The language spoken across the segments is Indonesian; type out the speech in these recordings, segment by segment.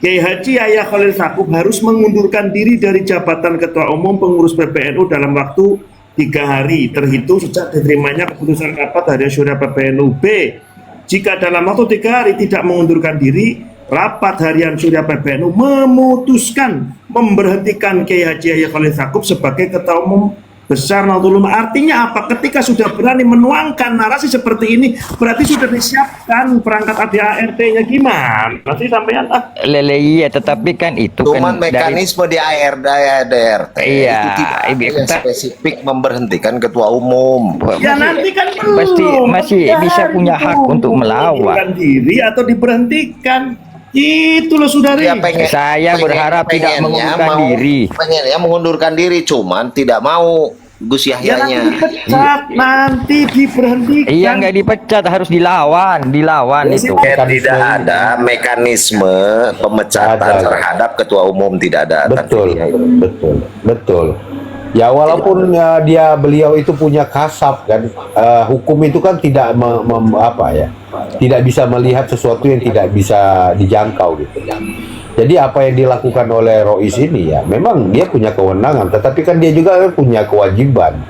Kiai Haji Yahya Khalil Stakuf harus mengundurkan diri dari jabatan Ketua Umum Pengurus PBNU dalam waktu 3 hari terhitung sejak diterimanya keputusan rapat harian syura PBNU. B. Jika dalam waktu 3 hari tidak mengundurkan diri, rapat harian syura PBNU memutuskan memberhentikan Kiai Haji Yahya Khalil Stakuf sebagai Ketua Umum Besar Nahdlatul Ulama. Artinya apa? Ketika sudah berani menuangkan narasi seperti ini, berarti sudah disiapkan perangkat ADART-nya. Gimana sih sampean? Lele, iya, tetapi kan itu cuman kan mekanisme di ADART iya, itu tidak ada yang spesifik memberhentikan ketua umum. Ya nanti kan pasti masih bisa punya hak untuk melawan diri atau diberhentikan. Itu loh saudari. Ya, saya berharap tidak mengundurkan diri. Pengennya mengundurkan diri, cuman tidak mau Gus Yahyanya. Nanti diberhentikan. Iya, nggak dipecat, harus dilawan itu. Tidak ada mekanisme pemecatan terhadap ketua umum, tidak ada. Betul. Ya walaupun beliau itu punya kasab kan, hukum itu kan tidak tidak bisa melihat sesuatu yang tidak bisa dijangkau gitu. Jadi apa yang dilakukan oleh Rois ini ya memang dia punya kewenangan, tetapi kan dia juga punya kewajiban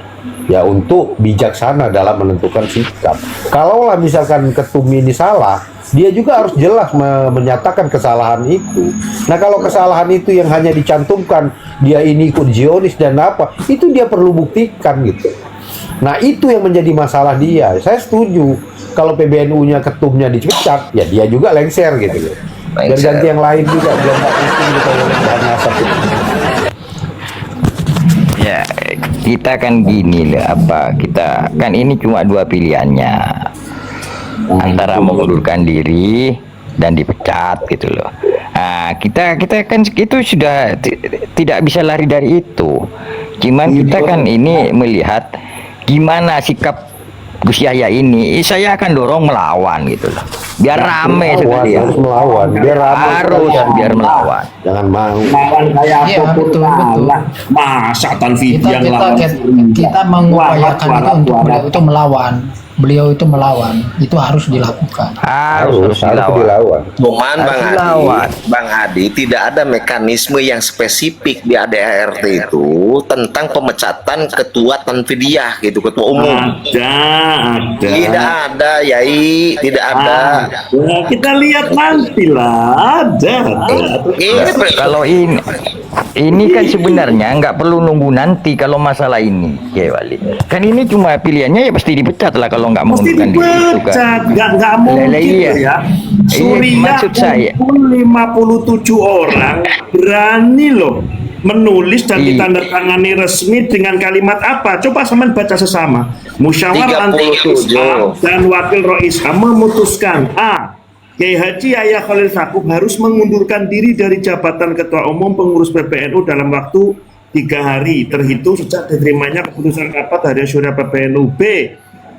ya untuk bijaksana dalam menentukan sikap. Kalaulah misalkan ketum ini salah, dia juga harus jelas menyatakan kesalahan itu. Nah kalau kesalahan itu yang hanya dicantumkan dia ini ikut Zionis dan apa, itu dia perlu buktikan gitu. Nah itu yang menjadi masalah dia. Saya setuju kalau PBNU-nya ketumnya dipecat, ya dia juga lengser gitu loh. Dan ganti yang lain juga biar nggak pusing gitu Ya, kita kan gini lah, kita kan ini cuma 2 pilihannya, antara mengundurkan diri dan dipecat gitu loh. Nah, kita kan itu sudah tidak bisa lari dari itu. Cuman kita kan ini melihat gimana sikap Gus Yahya ini, saya akan dorong melawan gitu loh. Biar rame sekali ya. Harus melawan, biar biar melawan. Jangan mau. Lawan kayak Iya, apapun betul. kalah. Masa Tanfidi yang lawan. Kita mengupayakan itu untuk beliau itu melawan. Beliau itu melawan, itu harus dilakukan. Harus dilawan. Cuman Bang Adi, tidak ada mekanisme yang spesifik di ADART itu tentang pemecatan ketua Tanfidiyah gitu, ketua umum. Ada. Tidak ada, Yai, tidak ada. Ya, kita lihat nanti lah. Ada. Kalau ini kan sebenarnya nggak perlu nunggu nanti kalau masalah ini, ya Wali. Kan ini cuma pilihannya ya pasti dipecat lah kalau nggak Mesti mengundurkan diri itu kan. dipecat, nggak mungkin Iya. ya. Iya, Suriah maksud saya. 57 orang berani loh menulis dan ditandatangani resmi dengan kalimat apa? Coba semen baca sesama. Musyawarah antara 37. Islam dan Wakil Rois memutuskan A. Kiai Haji Yahya Khalil Stakuf harus mengundurkan diri dari jabatan Ketua Umum Pengurus PBNU dalam waktu 3 hari terhitung sejak diterimanya keputusan rapat harian syura PBNU. B.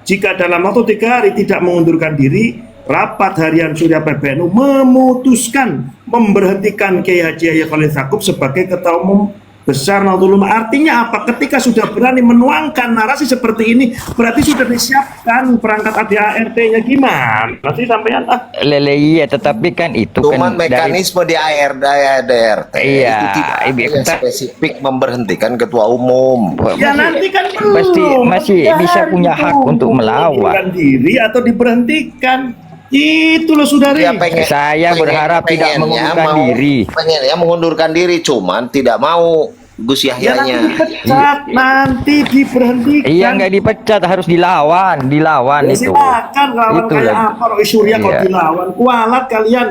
Jika dalam waktu 3 hari tidak mengundurkan diri, rapat harian syura PBNU memutuskan memberhentikan Kiai Haji Yahya Khalil Stakuf sebagai Ketua Umum Besar Nahdlatul Ulama. Artinya apa? Ketika sudah berani menuangkan narasi seperti ini, berarti sudah disiapkan perangkat ADART-nya. Gimana sih sampean? Lele, iya, tetapi kan itu Cuman kan mekanisme di ADART Iya, itu tidak ada yang spesifik memberhentikan ketua umum. Ya nanti kan pasti masih bisa punya hak untuk melawan. Diri atau diberhentikan. Itu loh saudari. Saya berharap tidak mengundurkan diri. Pengennya mengundurkan diri, cuman tidak mau Gus Ya nanti Yahyanya. dipecat, nanti diberhentikan. Iya, nggak dipecat, harus dilawan Ya, itu. silakan lawan Itu kayak lah. apa Rois Surya kalau Iya. dilawan. Kualat kalian.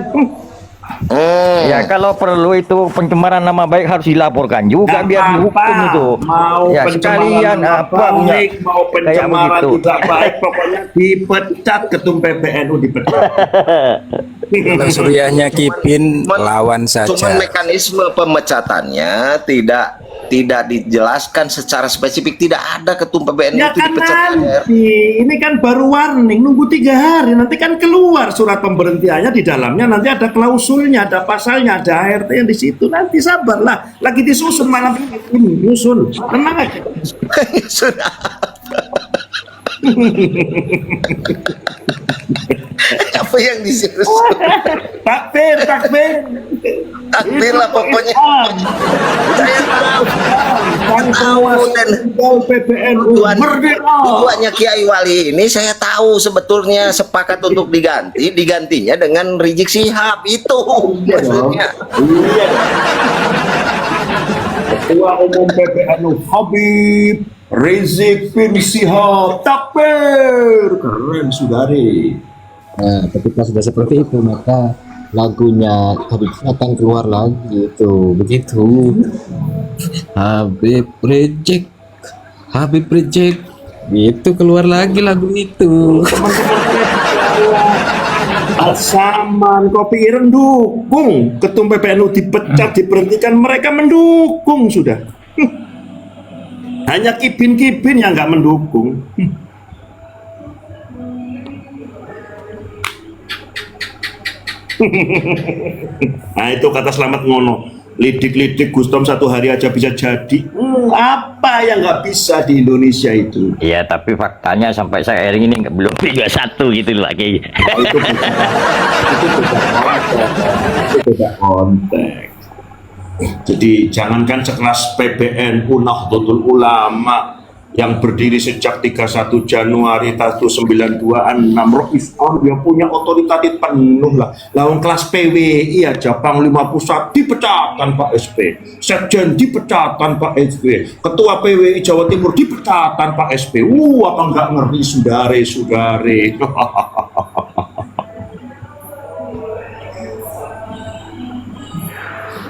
Ya kalau perlu itu pencemaran nama baik harus dilaporkan juga Nggak biar dihukum apa-apa. itu. Mau Ya pencemaran sekalian nama apa punya baik, mau kayak pencemaran begitu. tidak baik, pokoknya dipecat ketum PBNU dipecat. Kalau Suryahnya Kipin lawan Cuman saja. mekanisme pemecatannya tidak dijelaskan secara spesifik. Tidak ada ketum PBNU Ya itu kan dipecat. nanti, ini kan baru warning, nunggu 3 hari, nanti kan keluar surat pemberhentiannya, di dalamnya nanti ada klausulnya, ada pasalnya, ada ART yang di situ. Nanti sabarlah, lagi disusun malam ini, nyusun, tenang aja. Sudah. Apa yang disuruh? Takbir, takbir. Takbir lah pokoknya. Saya tahu. Dan PBNU merdeka. tujuannya Kiai Wali ini saya tahu sebetulnya sepakat untuk digantinya dengan Rizik Syihab itu maksudnya. Iya. Ketua Umum PBNU Habib Rizik bin Syihab, takbir. Keren, Sudari. Nah, ketika sudah seperti itu maka lagunya Habib akan keluar lagi itu begitu. Habib Rizik itu keluar lagi lagu itu. Saman kopi ireng dukung ketum PBNU dipecat, diberhentikan, mereka mendukung sudah. Hanya kibin-kibin yang nggak mendukung. Nah itu kata Selamat ngono, lidik-lidik Gustom satu hari aja bisa jadi. Apa yang nggak bisa di Indonesia itu? Ya, tapi faktanya sampai saya ini belum 31 gitu loh lagi. Itu beda konteks. Jadi jangankan sekelas PBNU Nahdlatul Ulama yang berdiri sejak 31 Januari 1992 Rois Am yang punya otoritatif penuh lah. Lawan kelas PWI aja Panglima Pusat dipecat tanpa SP, Sekjen dipecat tanpa SP, Ketua PWI Jawa Timur dipecat tanpa SP. Apa enggak ngeri, saudare-saudare?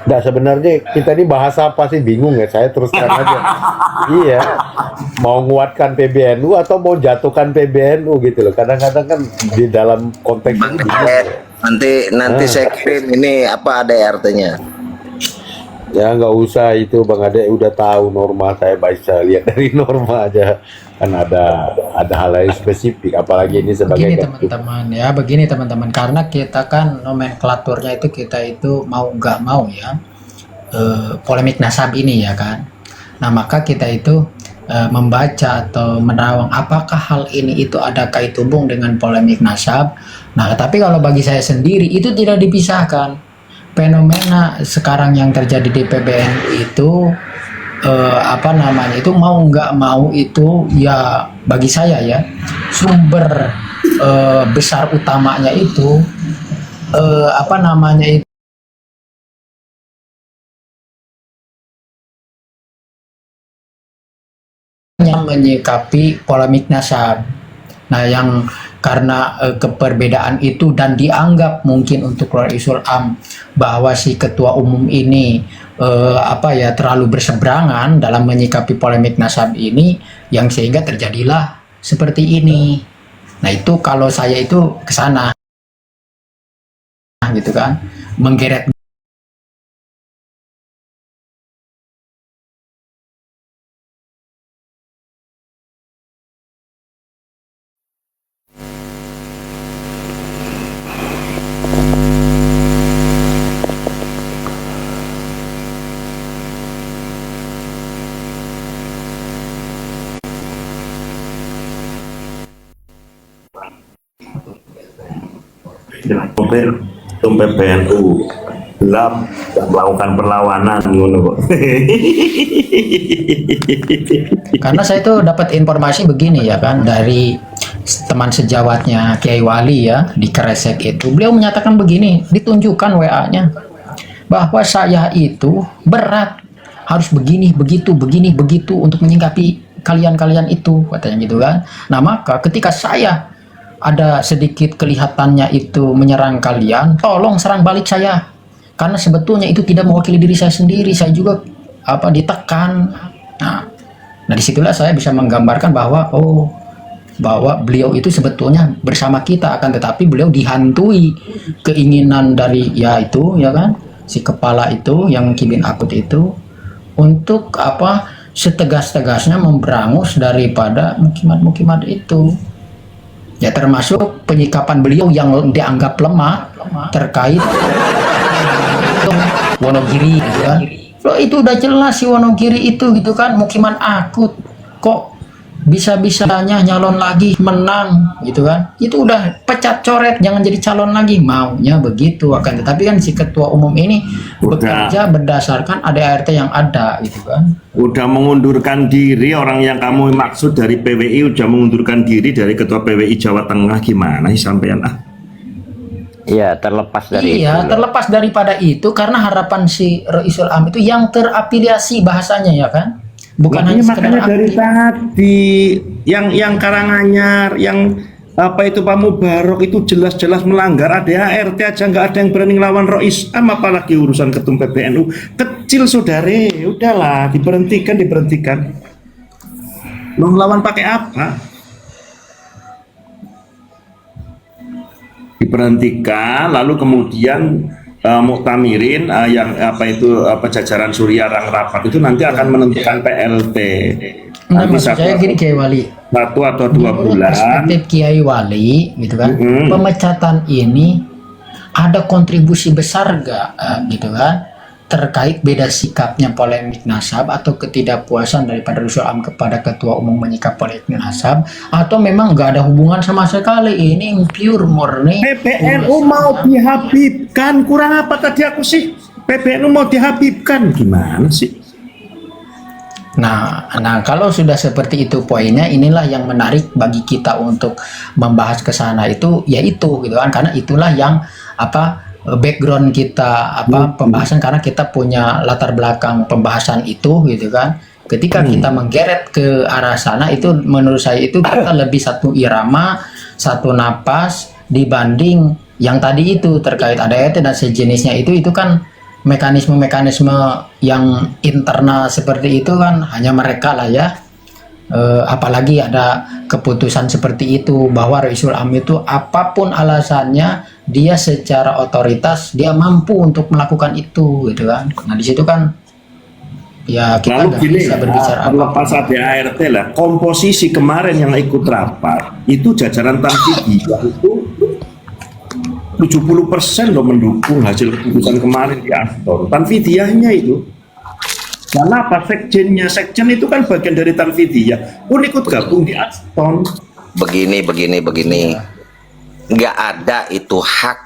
Nah, sebenarnya kita ini bahas apa sih, bingung ya, saya teruskan aja. Iya, mau nguatkan PBNU atau mau jatuhkan PBNU gitu loh. Kadang-kadang kan di dalam konteks ini bingung. Nanti saya kirim ini apa ada artinya. Ya nggak usah itu Bang Ade, udah tahu norma, saya baca lihat dari norma aja kan ada hal yang spesifik, apalagi ini sebagai Begini teman-teman ya, begini teman-teman, karena kita kan nomenklaturnya itu kita itu mau nggak mau ya polemik nasab ini ya kan. Nah maka kita itu membaca atau menerawang apakah hal ini itu ada kait hubung dengan polemik nasab. Nah tapi kalau bagi saya sendiri itu tidak dipisahkan. Fenomena sekarang yang terjadi di PBNU itu itu mau nggak mau itu ya bagi saya ya sumber besar utamanya itu itu menyikapi polemik nasab. Nah yang karena keperbedaan itu dan dianggap mungkin untuk Roisul Am bahwa si ketua umum ini terlalu berseberangan dalam menyikapi polemik nasab ini, yang sehingga terjadilah seperti ini. Nah itu kalau saya itu ke sana gitu kan, menggeret. Ketum PBNU gelap melakukan perlawanan ngono kok. Karena saya itu dapat informasi begini ya kan dari teman sejawatnya Kiai Wali ya di Kresek itu, beliau menyatakan begini, ditunjukkan WA-nya bahwa saya itu berat, harus begini begitu untuk menyingkapi kalian itu, katanya gitu kan. Nah maka ketika saya ada sedikit kelihatannya itu menyerang kalian, tolong serang balik saya, karena sebetulnya itu tidak mewakili diri saya sendiri, saya juga ditekan. Nah disitulah saya bisa menggambarkan bahwa bahwa beliau itu sebetulnya bersama kita, akan tetapi beliau dihantui keinginan dari si kepala itu yang kibin akut itu untuk setegas-tegasnya memberangus daripada mukimat itu. Ya termasuk penyikapan beliau yang dianggap lemah terkait Wonogiri gitu kan. Loh itu udah jelas si Wonogiri itu gitu kan mukiman akut, kok bisa-bisanya nyalon lagi menang gitu kan, itu udah pecat coret, jangan jadi calon lagi, maunya begitu. Akan tetapi kan si ketua umum ini bekerja berdasarkan ADART yang ada gitu kan. Udah mengundurkan diri, orang yang kamu maksud dari PWI udah mengundurkan diri dari ketua PWI Jawa Tengah, gimana sih sampean Iya, terlepas dari Iya, itu. terlepas daripada itu, karena harapan si Roisul Am itu yang terafiliasi bahasanya ya kan, bukan hanya sekedar makanya dari aktif. tadi yang Karanganyar, yang apa itu Pak Mubarok itu jelas-jelas melanggar ADART aja nggak ada yang berani ngelawan Rois Am, apalagi urusan ketum PBNU kecil saudare, udahlah diberhentikan. Mau ngelawan pakai apa? Diberhentikan, lalu kemudian muktamirin yang jajaran Surya Rang Rapat itu nanti akan menentukan PLT. Nah, Nanti maksud saya gini Kiai Wali, 1 atau 2 menurut bulan. perspektif Kiai Wali gitu kan, pemecatan ini ada kontribusi besar gak gitu kan, terkait beda sikapnya polemik nasab atau ketidakpuasan daripada Roisul Am kepada ketua umum menyikap polemik nasab, atau memang nggak ada hubungan sama sekali, ini pure murni PBNU mau dihabibkan, kurang apa tadi aku sih? PBNU mau dihabibkan, gimana sih? Nah, kalau sudah seperti itu poinnya, inilah yang menarik bagi kita untuk membahas ke sana itu, yaitu gitu kan, karena itulah yang background kita pembahasan, karena kita punya latar belakang pembahasan itu gitu kan. Ketika kita menggeret ke arah sana itu, menurut saya itu kita lebih satu irama, satu napas dibanding yang tadi itu terkait ADART dan sejenisnya itu kan mekanisme-mekanisme yang internal seperti itu kan hanya mereka lah ya. Apalagi ada keputusan seperti itu bahwa Roisul Am itu apapun alasannya, dia secara otoritas dia mampu untuk melakukan itu gitu kan. Nah di situ kan ya kita Lalu nggak gini, bisa berbicara terlepas ADART lah, komposisi kemarin yang ikut rapat itu jajaran Tanfidiyah itu 70% loh mendukung hasil keputusan kemarin di Astor. Tanfidiyahnya itu, karena apa? Sekjen itu kan bagian dari Tanfidiyah, pun ikut gabung di Aston. Begini, nggak ada itu hak,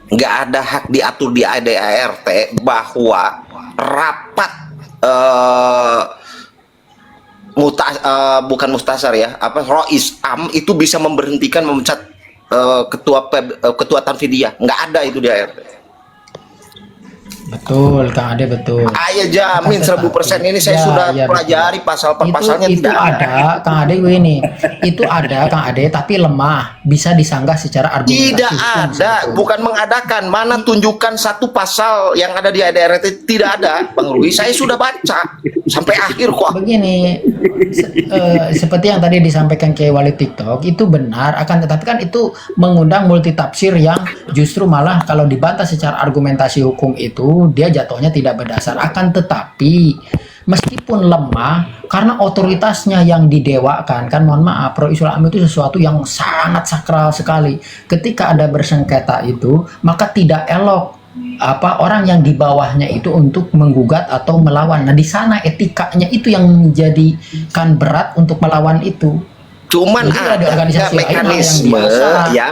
nggak ada hak diatur di ADART bahwa rapat bukan mustasar ya, Rois Am itu bisa memberhentikan, memecat ketua Tanfidiyah. Nggak ada itu di ART. Betul, Kang Ade, betul. Ayo jamin 1000% ini saya sudah pelajari pasal per pasalnya, itu tidak ada, Kang Ade ini. Itu ada, Kang Ade, tapi lemah, bisa disanggah secara argumentasi. Tidak hukum ada, sebetulnya. bukan mengadakan. Mana tunjukkan satu pasal yang ada di ADART, tidak ada, Bang Rui. Saya sudah baca sampai akhir kok. Begini, seperti yang tadi disampaikan Kiai Wali TikTok itu benar, akan tetapi kan itu mengundang multitafsir yang justru malah kalau dibantah secara argumentasi hukum itu dia jatuhnya tidak berdasar. Akan tetapi meskipun lemah karena otoritasnya yang didewakan, kan mohon maaf, Roisul Am itu sesuatu yang sangat sakral sekali. Ketika ada bersengketa itu, maka tidak elok orang yang di bawahnya itu untuk menggugat atau melawan. Nah di sana etikanya itu yang menjadikan berat untuk melawan itu. Cuman ada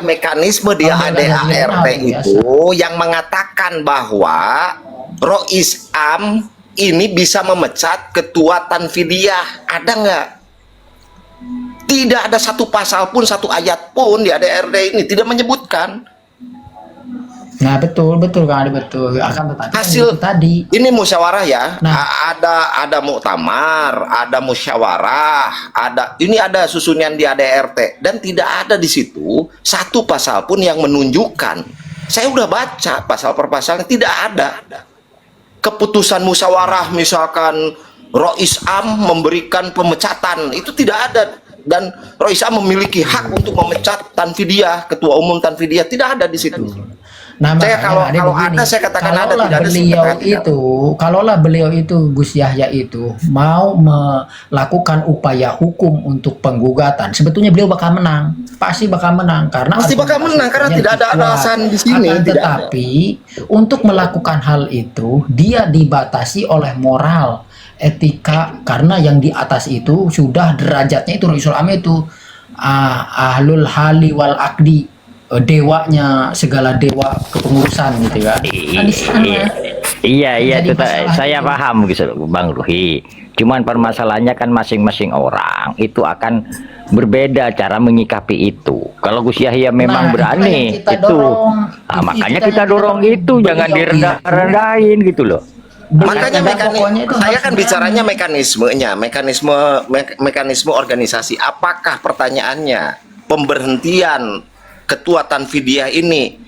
mekanisme di ADART itu yang mengatakan bahwa Rois Am ini bisa memecat ketua Tanfidiyah. Ada nggak? Tidak ada satu pasal pun, satu ayat pun di ADART ini tidak menyebutkan. Nah betul Kang Ade, betul. Akan tetapi hasil kan tadi ini musyawarah ya. Nah, ada muktamar, ada musyawarah, ini ada susunan di ADART, dan tidak ada di situ satu pasal pun yang menunjukkan. Saya udah baca pasal per pasalnya, tidak ada keputusan musyawarah misalkan Rois Am memberikan pemecatan, itu tidak ada. Dan Rois Am memiliki hak untuk memecat Tanfidiyah, ketua umum Tanfidiyah, tidak ada di situ. Nah, saya kalau ada saya katakan ada, tidak ada. Kalaulah beliau itu Gus Yahya itu mau melakukan upaya hukum untuk penggugatan, sebetulnya beliau bakal menang, pasti bakal menang karena tidak ada alasan di sini. Tetapi untuk melakukan hal itu dia dibatasi oleh moral etika, karena yang di atas itu sudah derajatnya itu Rasul Am itu ahlul hali wal akdi, dewanya segala dewa kepengurusan gitu kan. Nah, di sana Iya, jadi itu masalah saya itu. paham gitu, Bang Ruhi. Cuman permasalahannya kan masing-masing orang itu akan berbeda cara menyikapi itu. Kalau Gus Yahya memang Nah, itulah yang berani kita itu, dorong. makanya Itulah kita yang dorong itu, jangan beliau direndah-rendahin gitu loh. Makanya Dan pokoknya itu saya harus kan berani. bicaranya mekanismenya, mekanisme organisasi. Apakah pertanyaannya pemberhentian ketua Tanfidiyah ini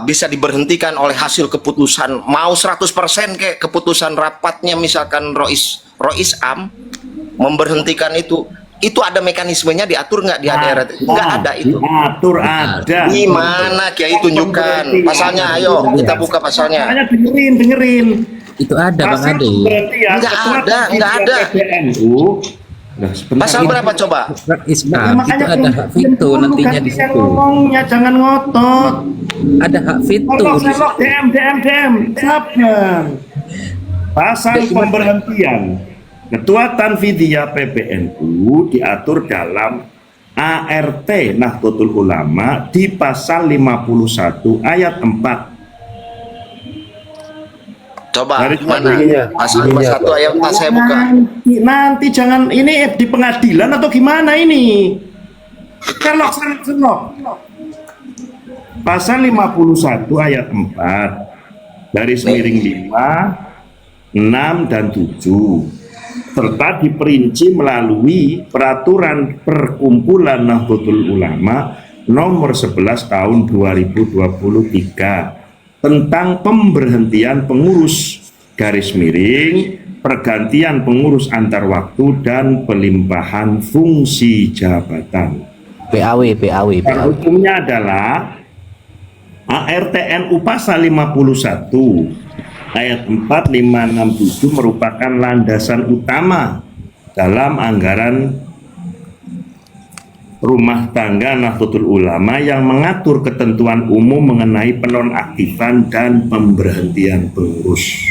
bisa diberhentikan oleh hasil keputusan mau 100% kayak keputusan rapatnya misalkan Rois Am memberhentikan itu ada mekanismenya diatur nggak di ADRT? Nggak ada itu. Diatur ada. Gimana Kiai tunjukkan pasalnya, ayo kita buka pasalnya. Makanya dengerin. Itu ada Bang Pasal Ade. pemberhentian Nggak ketua ada, nggak ada. PBNU. Nah, sebentar. Pasal berapa coba? Islam itu ada hak veto nantinya di situ. Ngomongnya jangan ngotot. Ada hak veto di situ. Selok DM. Sabar. Pasal pemberhentian Ketua Tanfidiyah PBNU diatur dalam ART Nahdlatul Ulama di pasal 51 ayat 4. Coba Dari mana? ininya, Pasal ininya, 51 ayat 4 saya buka. Nanti jangan ini di pengadilan atau gimana ini? Selok. Pasal 51 ayat 4 garis miring 5, 6 dan 7 serta diperinci melalui peraturan perkumpulan Nahdlatul Ulama nomor 11 tahun 2023 tentang pemberhentian pengurus garis miring, pergantian pengurus antar waktu dan pelimpahan fungsi jabatan. PAW. Hukumnya adalah ARTNU pasal 51 ayat 4, 5, 6, 7 merupakan landasan utama dalam anggaran rumah tangga Nahdlatul Ulama yang mengatur ketentuan umum mengenai penonaktifan dan pemberhentian pengurus.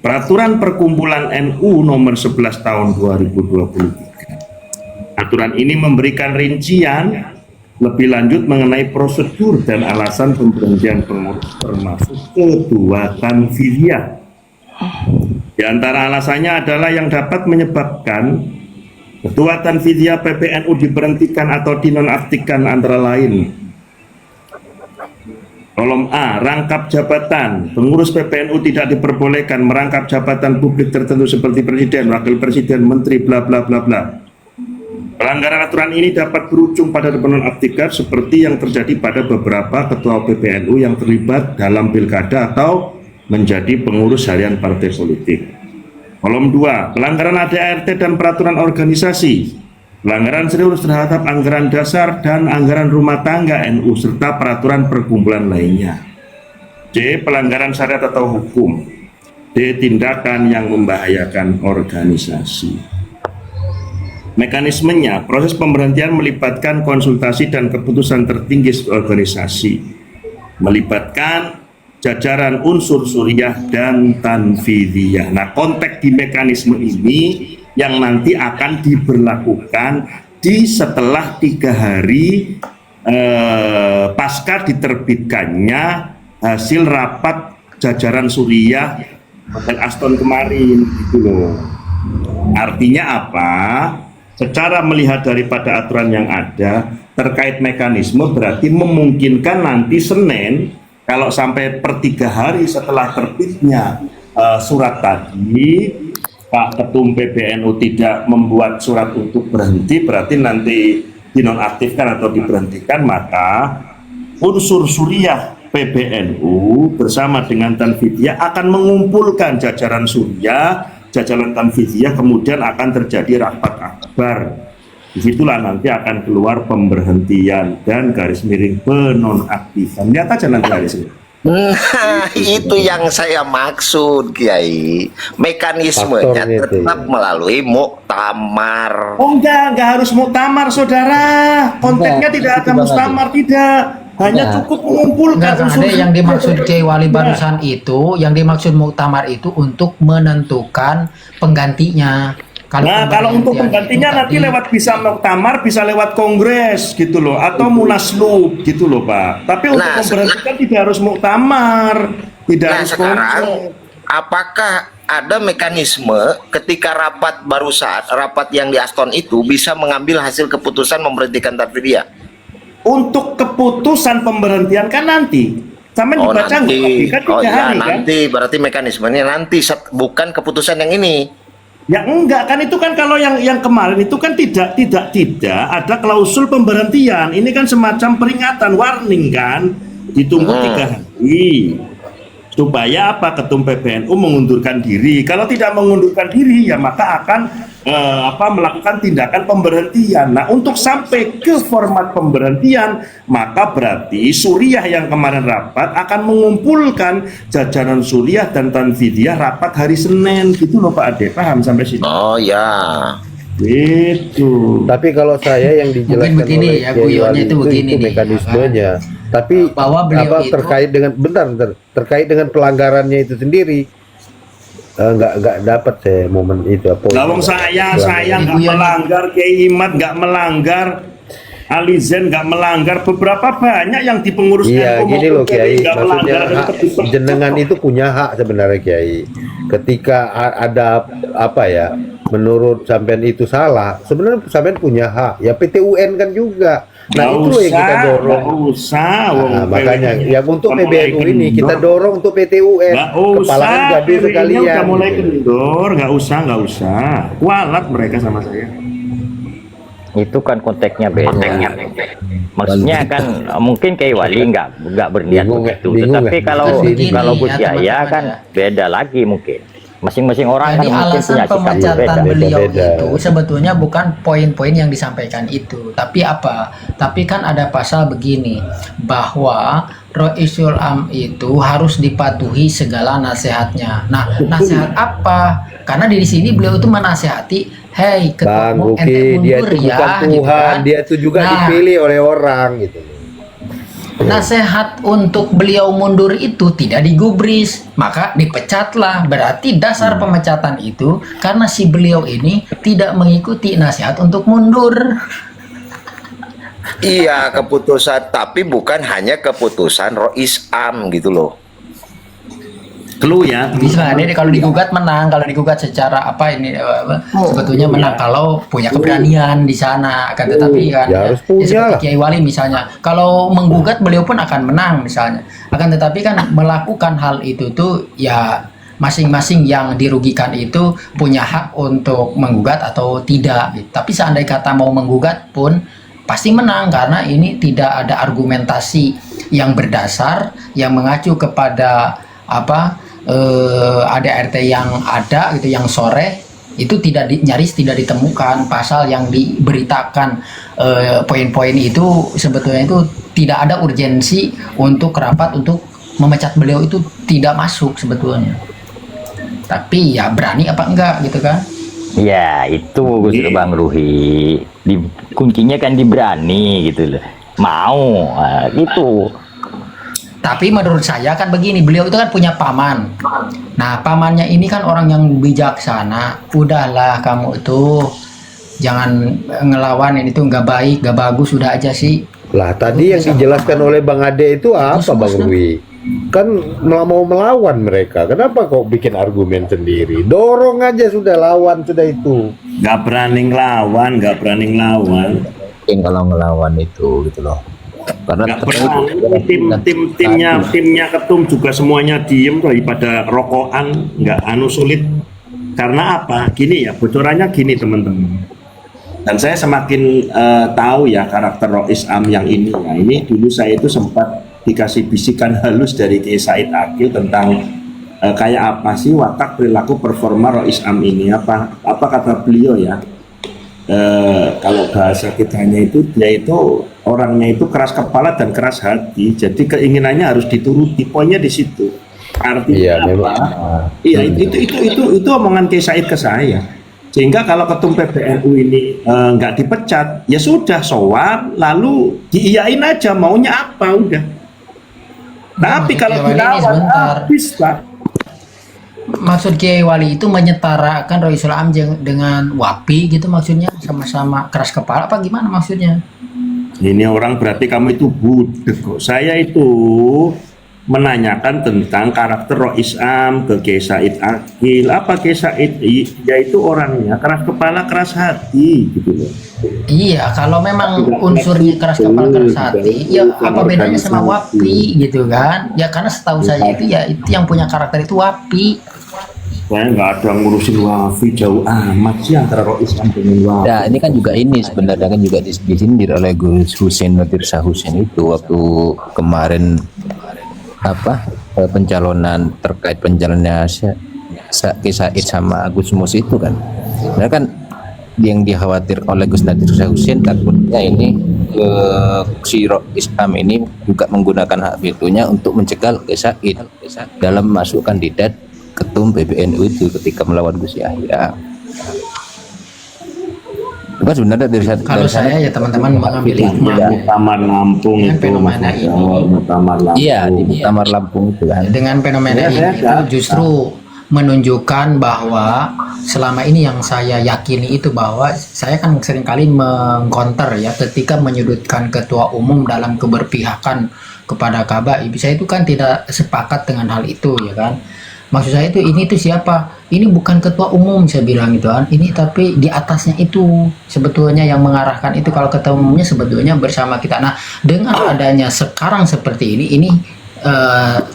Peraturan Perkumpulan NU nomor 11 tahun 2023. Aturan ini memberikan rincian lebih lanjut mengenai prosedur dan alasan pemberhentian pengurus termasuk ketua Tanfidiyah. Di antara alasannya adalah yang dapat menyebabkan Ketua Tanfidiyah PBNU diberhentikan atau dinonaktifkan antara lain. Kolom A, rangkap jabatan. Pengurus PBNU tidak diperbolehkan merangkap jabatan publik tertentu seperti presiden, wakil presiden, menteri, bla bla bla bla. Pelanggaran aturan ini dapat berujung pada penonaktifan seperti yang terjadi pada beberapa ketua PBNU yang terlibat dalam pilkada atau menjadi pengurus harian partai politik. Kolom 2, pelanggaran ADART dan peraturan organisasi, pelanggaran serius terhadap anggaran dasar dan anggaran rumah tangga NU serta peraturan perkumpulan lainnya. C, pelanggaran syariat atau hukum. D, tindakan yang membahayakan organisasi. Mekanismenya, proses pemberhentian melibatkan konsultasi dan keputusan tertinggi organisasi, melibatkan jajaran unsur Suriah dan Tanfidiyah. Nah, konteks di mekanisme ini yang nanti akan diberlakukan setelah 3 hari pasca diterbitkannya hasil rapat jajaran Suriah Hotel Aston kemarin, gitu loh. Artinya apa? Secara melihat daripada aturan yang ada terkait mekanisme berarti memungkinkan nanti Senin kalau sampai per 3 hari setelah terbitnya surat tadi Pak Ketum PBNU tidak membuat surat untuk berhenti, berarti nanti dinonaktifkan atau diberhentikan, maka unsur Suriah PBNU bersama dengan Tanfidiyah akan mengumpulkan jajaran Suriah, jajaran Tanfidiyah, kemudian akan terjadi rapat akbar. Disitulah nanti akan keluar pemberhentian dan garis miring penonaktifan. Lihat aja nanti garis miring. Nah, itu yang saya maksud, Kiai. Mekanismenya Faktornya itu, tetap ya. melalui muktamar. Oh enggak harus muktamar, saudara. Kontennya tidak ada itu Bang muktamar, tidak. hanya Ya. cukup mengumpulkan Enggak, Kang unsur Ade, yang dimaksud Kiai Wali Ya. barusan itu, yang dimaksud muktamar itu untuk menentukan penggantinya. Kalau untuk pemberhentian penggantinya itu nanti tadi, lewat bisa muktamar, bisa lewat kongres gitu loh, atau munaslup gitu loh Pak. Tapi untuk Nah, memberhentikan tidak harus muktamar, tidak Nah harus sekarang, kongres. apakah ada mekanisme ketika rapat yang di Aston itu bisa mengambil hasil keputusan memberhentikan Tarfidia? Untuk keputusan pemberhentian kan nanti, sampai Oh dibaca nggak? nanti, Kan oh 3 iya hari kan? nanti, berarti mekanismenya nanti, bukan keputusan yang ini. Ya enggak kan, itu kan kalau yang kemarin itu kan tidak ada klausul pemberhentian. Ini kan semacam peringatan, warning kan, ditunggu 3 hari supaya apa, ketum PBNU mengundurkan diri. Kalau tidak mengundurkan diri ya maka akan melakukan tindakan pemberhentian. Nah, untuk sampai ke format pemberhentian maka berarti Suriah yang kemarin rapat akan mengumpulkan jajaran Suriah dan Tanfidiyah rapat hari Senin gitu loh Pak Ade, paham sampai sini? Oh ya. Gitu. Tapi kalau saya yang dijelaskan Mungkin begini oleh ya, Kiai guyonnya Wali itu begini itu nih, mekanismenya. Tapi bahwa beliau itu- terkait dengan bentar, terkait dengan pelanggarannya itu sendiri nggak dapat saya momen itu apa. Lawang saya nggak Ibu yang- melanggar, Kiai Imad nggak melanggar, Ali Zen nggak melanggar, beberapa banyak yang di pengurus Iya, NU gini loh maupun Kiai, PBNU nggak maksudnya melanggar dan hak terlibat. jenengan itu punya hak sebenarnya Kiai. Ketika ada apa ya, menurut sampean itu salah, sebenarnya sampean punya hak. Ya PT UN kan juga. Nah Nggak itu loh yang kita usah, dorong. nggak usah. Wong Nah, makanya PBNU yang untuk udah mulai PBNU ini kita kendor. dorong untuk PT UN. Nggak Kepala usah, gaduh PBNU sekalian. udah mulai gitu. kendor, nggak usah. Kualat mereka sama saya. Itu kan konteksnya beda. Maksudnya kan mungkin Kiai Wali nggak berniat Bingung, begitu. bingung Tetapi nggak? kalau Begini kalau ya, Gus Yahya teman-teman kan ya. beda lagi mungkin. Masing-masing orang Jadi kan mungkin alasan punya sikap pemecatan berbeda. beliau Beda-beda. itu sebetulnya bukan poin-poin yang disampaikan itu, tapi apa? Tapi kan ada pasal begini bahwa Roisul Am itu harus dipatuhi segala nasihatnya. Nah, nasihat apa? Karena di sini beliau itu menasihati, hey ketua Bang umum, ente Ruki, dia mundur itu ya, bukan gitu Tuhan, kan. dia itu juga Nah, dipilih oleh orang gitu. nasihat untuk beliau mundur itu tidak digubris, maka dipecatlah. Berarti dasar pemecatan itu karena si beliau ini tidak mengikuti nasihat untuk mundur. Iya keputusan, tapi bukan hanya keputusan Rois Am gitu loh. Clue ya. Bisa ini kalau digugat menang, kalau digugat secara apa ini sebetulnya menang kalau punya keberanian di sana. Akan tetapi kan Ya harus punya seperti lah. Kiai Wali misalnya, kalau menggugat beliau pun akan menang misalnya. Akan tetapi kan melakukan hal itu tuh ya masing-masing yang dirugikan itu punya hak untuk menggugat atau tidak. Tapi seandainya kata mau menggugat pun pasti menang karena ini tidak ada argumentasi yang berdasar yang mengacu kepada apa ADRT yang ada gitu yang sore itu nyaris tidak ditemukan pasal yang diberitakan poin-poin itu sebetulnya itu tidak ada urgensi untuk rapat untuk memecat beliau itu tidak masuk sebetulnya, tapi ya berani apa enggak gitu kan. Ya itu Gus Bang Ruhi. Kuncinya kan diberani gitu loh. Mau gitu. Tapi menurut saya kan begini, beliau itu kan punya paman. Nah, pamannya ini kan orang yang bijaksana. Udahlah kamu itu jangan ngelawan, ini tuh nggak baik, nggak bagus, udah aja sih. Lah tadi yang dijelaskan oleh Bang Ade itu apa Bagus, Bang Rui? Kan mau melawan mereka. Kenapa kok bikin argumen sendiri? Dorong aja sudah, lawan sudah itu. Nggak berani ngelawan, Mungkin kalau ngelawan itu gitu loh. Karena nggak berani. Timnya ketum juga semuanya diem daripada rokokan, nggak sulit. Karena apa? Gini ya, bocorannya gini teman-teman. Dan saya semakin tahu ya karakter Rois Am yang ini. Ya, ini dulu saya itu sempat dikasih bisikan halus dari Kiai Said Akil tentang kayak apa sih watak perilaku performa Rois Am ini, apa kata beliau ya, kalau bahasa kitanya itu dia itu orangnya itu keras kepala dan keras hati, jadi keinginannya harus dituruti, poinnya di situ. Artinya Iya, apa? memang. Iya, itu omongan Kiai Said ke saya. Sehingga kalau ketum PBNU ini nggak dipecat, ya sudah sowan, lalu diiyain aja maunya apa udah. Tapi maksud kalau Kiai Wali ini dilawan sebentar. habis Pak. Maksud Kiai Wali itu menyetarakan Roisul Am dengan Wapi gitu maksudnya, sama-sama keras kepala apa gimana maksudnya? Ini orang berarti kamu itu budek kok. Saya itu menanyakan tentang karakter Rois Am ke Kiai Said Akil. Apa Kiai Said? Dia itu orangnya keras kepala, keras hati gitu loh. Iya, kalau memang unsurnya keras kepala keras hati, ya apa bedanya sama Wapi gitu kan? Ya karena setahu saya itu ya itu yang punya karakter itu Wapi. Saya nggak ada ngurusin Wafi, jauh amat sih antara Rois Am dengan Wafi. Ya ini kan juga ini sebenarnya kan juga disindir oleh Gus Hussein Nadirsa Hussein itu waktu kemarin pencalonan terkait pencalonnya Said sama Gus Mus itu kan. Nah kan yang dikhawatir oleh Gus Nadirsa Hussein takutnya ini si Islam ini juga menggunakan hak vetonya untuk mencegah Said dalam masuk kandidat ketum PBNU itu ketika melawan Gus Yahya. Itu kan sebenarnya Kalau saya ya teman-teman mengambil hikmah Muktamar Lampung dengan itu fenomena ini. Muktamar Lampung. iya di Muktamar Lampung itu kan. Dengan fenomena Ya, ini saya itu nggak- justru menunjukkan bahwa selama ini yang saya yakini itu bahwa saya kan seringkali mengkonter ya ketika menyudutkan ketua umum dalam keberpihakan kepada KBAI. Saya itu kan tidak sepakat dengan hal itu ya kan. Maksud saya itu ini tuh siapa? Ini bukan ketua umum saya bilang itu kan. Ini tapi di atasnya itu sebetulnya yang mengarahkan itu kalau ketua umumnya sebetulnya bersama kita. Nah, dengan adanya sekarang seperti ini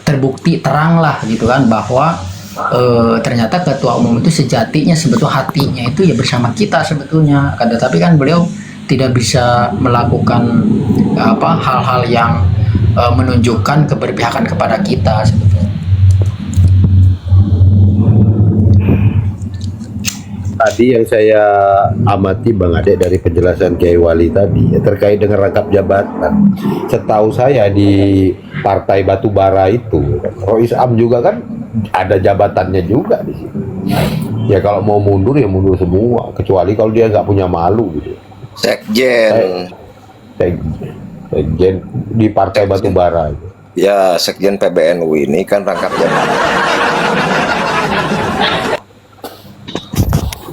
terbukti terang lah gitu kan bahwa ternyata ketua umum itu sejatinya sebetulnya hatinya itu ya bersama kita sebetulnya. Tapi kan beliau tidak bisa melakukan hal-hal yang menunjukkan keberpihakan kepada kita sebetulnya. Tadi yang saya amati Bang Ade dari penjelasan Kiai Wali tadi ya, terkait dengan rangkap jabatan. Setahu saya di Partai Batubara itu Rois Am juga kan ada jabatannya juga di situ. Ya kalau mau mundur ya mundur semua, kecuali kalau dia nggak punya malu gitu. Sekjen. Sekjen di Partai Batubara itu. Ya, Sekjen PBNU ini kan rangkap jabatan.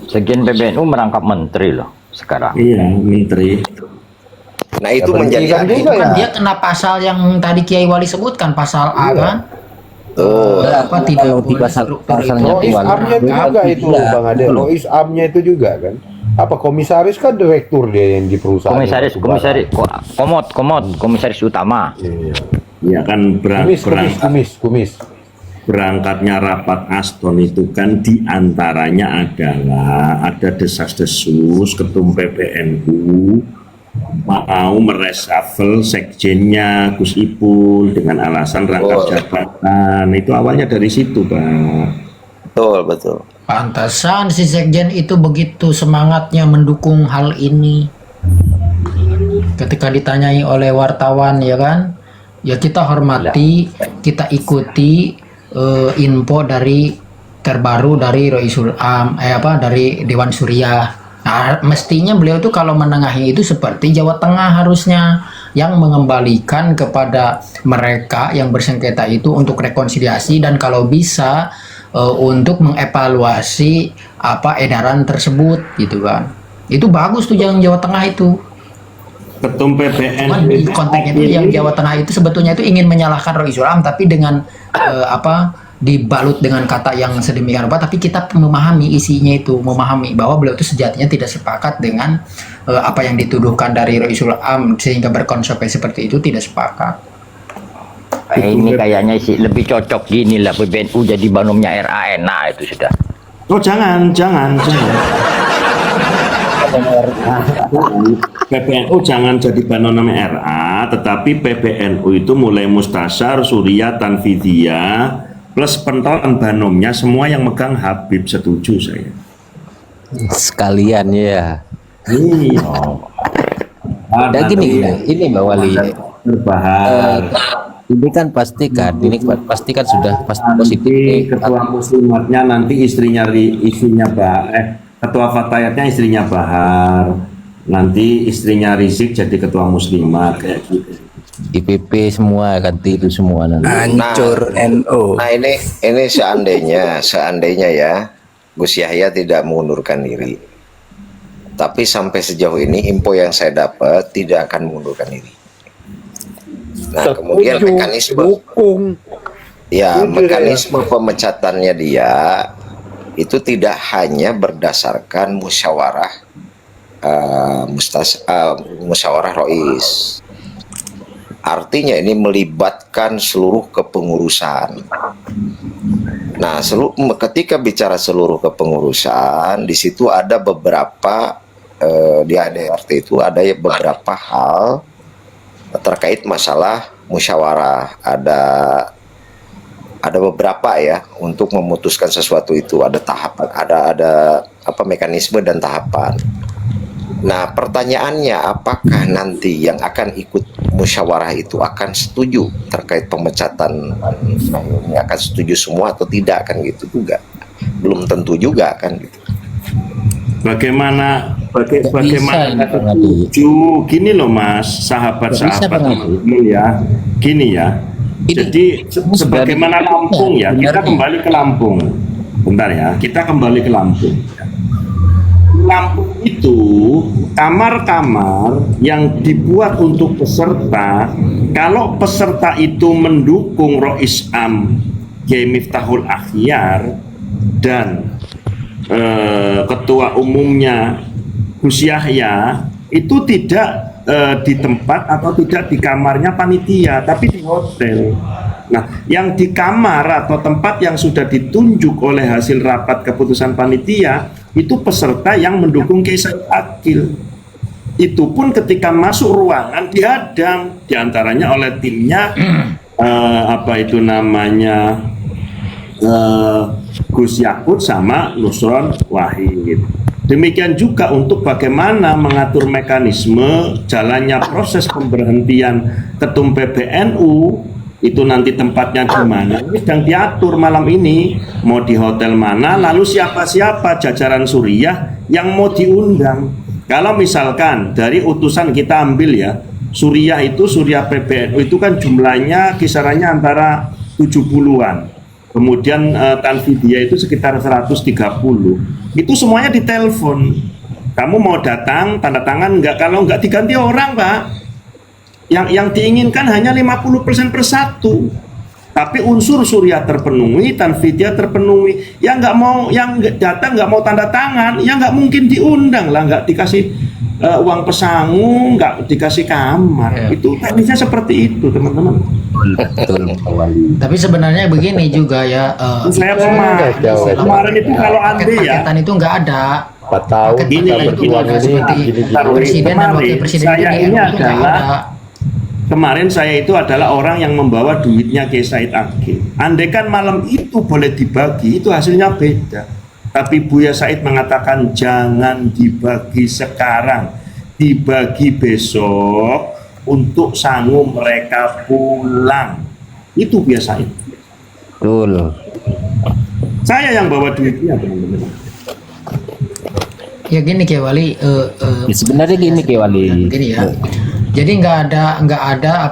Sekjen PBNU merangkap menteri loh sekarang. Iya, menteri. Nah, itu Ya, menjadi berarti kan juga Kan ya. dia kena pasal yang tadi Kiai Wali sebutkan pasal A kan? tuh. Tidak Kalau di boleh pasalnya Rois Wali. Amnya itu juga itu Bang Ade. Rois Amnya itu juga kan. Apa komisaris kan direktur dia yang di perusahaan. Komisaris utama. Iya. Ya kan Kumis. berangkatnya rapat Aston itu kan diantaranya adalah ada desas-desus ketum PBNU mau mereshuffle sekjennya Gus Ipul dengan alasan rangkap jabatan. Itu awalnya dari situ, Pak. Betul. Pantasan si Sekjen itu begitu semangatnya mendukung hal ini. Ketika ditanyai oleh wartawan ya kan, ya kita hormati, kita ikuti info dari terbaru dari Roisul Am, dari Dewan Suriah. Nah, mestinya beliau itu kalau menengahi itu seperti Jawa Tengah harusnya yang mengembalikan kepada mereka yang bersengketa itu untuk rekonsiliasi dan kalau bisa untuk mengevaluasi edaran tersebut gitu kan. Itu bagus tuh yang Jawa Tengah itu. Ketum PBN Cuman di konteks itu yang Jawa Tengah itu sebetulnya itu ingin menyalahkan Roisul Am tapi dengan dibalut dengan kata yang sedemikian rupa tapi kita memahami isinya itu, memahami bahwa beliau itu sejatinya tidak sepakat dengan apa yang dituduhkan dari Roisul Am sehingga berkonsekuensi seperti itu, tidak sepakat. Ini kayaknya sih lebih cocok gini lah PBNU jadi banomnya RAN. Nah itu sudah. Oh jangan. PBNU jangan jadi banom RA, tetapi PBNU itu mulai Mustasyar, Surya, Tanfidiyah, plus pentolan banomnya semua yang megang Habib, setuju saya. Sekalian ya. Iya. Dan gini, ini Mbak Wali. Berbahas. Ini kan pasti kan sudah pasti positif Nanti nih. ketua muslimatnya nanti istrinya ketua fatayatnya istrinya Bahar, nanti istrinya Rizik jadi ketua muslimat kayak gitu. IPP semua ganti itu semua nanti. Hancur NU. Nah ini seandainya ya Gus Yahya tidak mengundurkan diri. Tapi sampai sejauh ini info yang saya dapat tidak akan mengundurkan diri. Nah, kemudian mekanisme pemecatannya dia itu tidak hanya berdasarkan musyawarah Rois. Artinya ini melibatkan seluruh kepengurusan. Nah, ketika bicara seluruh kepengurusan, di situ ada beberapa di ADRT itu ada beberapa hal terkait masalah musyawarah. Ada beberapa ya untuk memutuskan sesuatu itu, ada tahapan, ada mekanisme dan tahapan. Nah, pertanyaannya apakah nanti yang akan ikut musyawarah itu akan setuju terkait pemecatan ini, akan setuju semua atau tidak, kan gitu juga. Belum tentu juga kan gitu. Bagaimana setuju gini loh Mas, sahabat-sahabat ya. Gini ya. Jadi sebagaimana Lampung ya, kita kembali ke Lampung. Bentar ya, kita kembali ke Lampung. Lampung itu kamar-kamar yang dibuat untuk peserta, kalau peserta itu mendukung Rois Am Kiai Miftahul Akhyar dan ketua umumnya Gus Yahya, itu tidak di tempat atau tidak di kamarnya panitia, tapi di hotel. Nah, yang di kamar atau tempat yang sudah ditunjuk oleh hasil rapat keputusan panitia itu peserta yang mendukung Kiai Said Akil. Itu pun ketika masuk ruangan dihadang, diantaranya oleh timnya Gus Yakut sama Nusron Wahid. Demikian juga untuk bagaimana mengatur mekanisme jalannya proses pemberhentian ketum PBNU, itu nanti tempatnya di mana, ini sedang diatur malam ini, mau di hotel mana, lalu siapa-siapa jajaran Suriah yang mau diundang. Kalau misalkan dari utusan kita ambil ya, Suriah PBNU itu kan jumlahnya kisarannya antara 70-an. Kemudian Tanfidia itu sekitar 130. Itu semuanya ditelepon. Kamu mau datang, tanda tangan enggak? Kalau enggak diganti orang, Pak. Yang diinginkan hanya 50% per satu. Tapi unsur Suriah terpenuhi, Tanfidia terpenuhi. Yang enggak mau, yang datang enggak mau tanda tangan, ya enggak mungkin diundang lah, enggak dikasih uang pesangu, enggak dikasih kamar. Ya. Itu teknisnya seperti itu, teman-teman. Betul. Tapi sebenarnya begini juga ya. Saya kemarin itu kalau Anda ya, paketan itu enggak ada. 4 tahun kita berjuang ini presiden dan wakil presiden ini adalah kemarin saya itu adalah orang yang membawa duitnya Kiai Said Akil. Andai kan malam itu boleh dibagi, itu hasilnya beda. Tapi Buya Said mengatakan jangan dibagi sekarang, dibagi besok untuk sanggup mereka pulang. Itu Buya Said. Betul. Saya yang bawa duitnya, teman-teman. Ya gini Kiai Wali, Sebenarnya gini Kiai Wali. Gini ya. Jadi nggak ada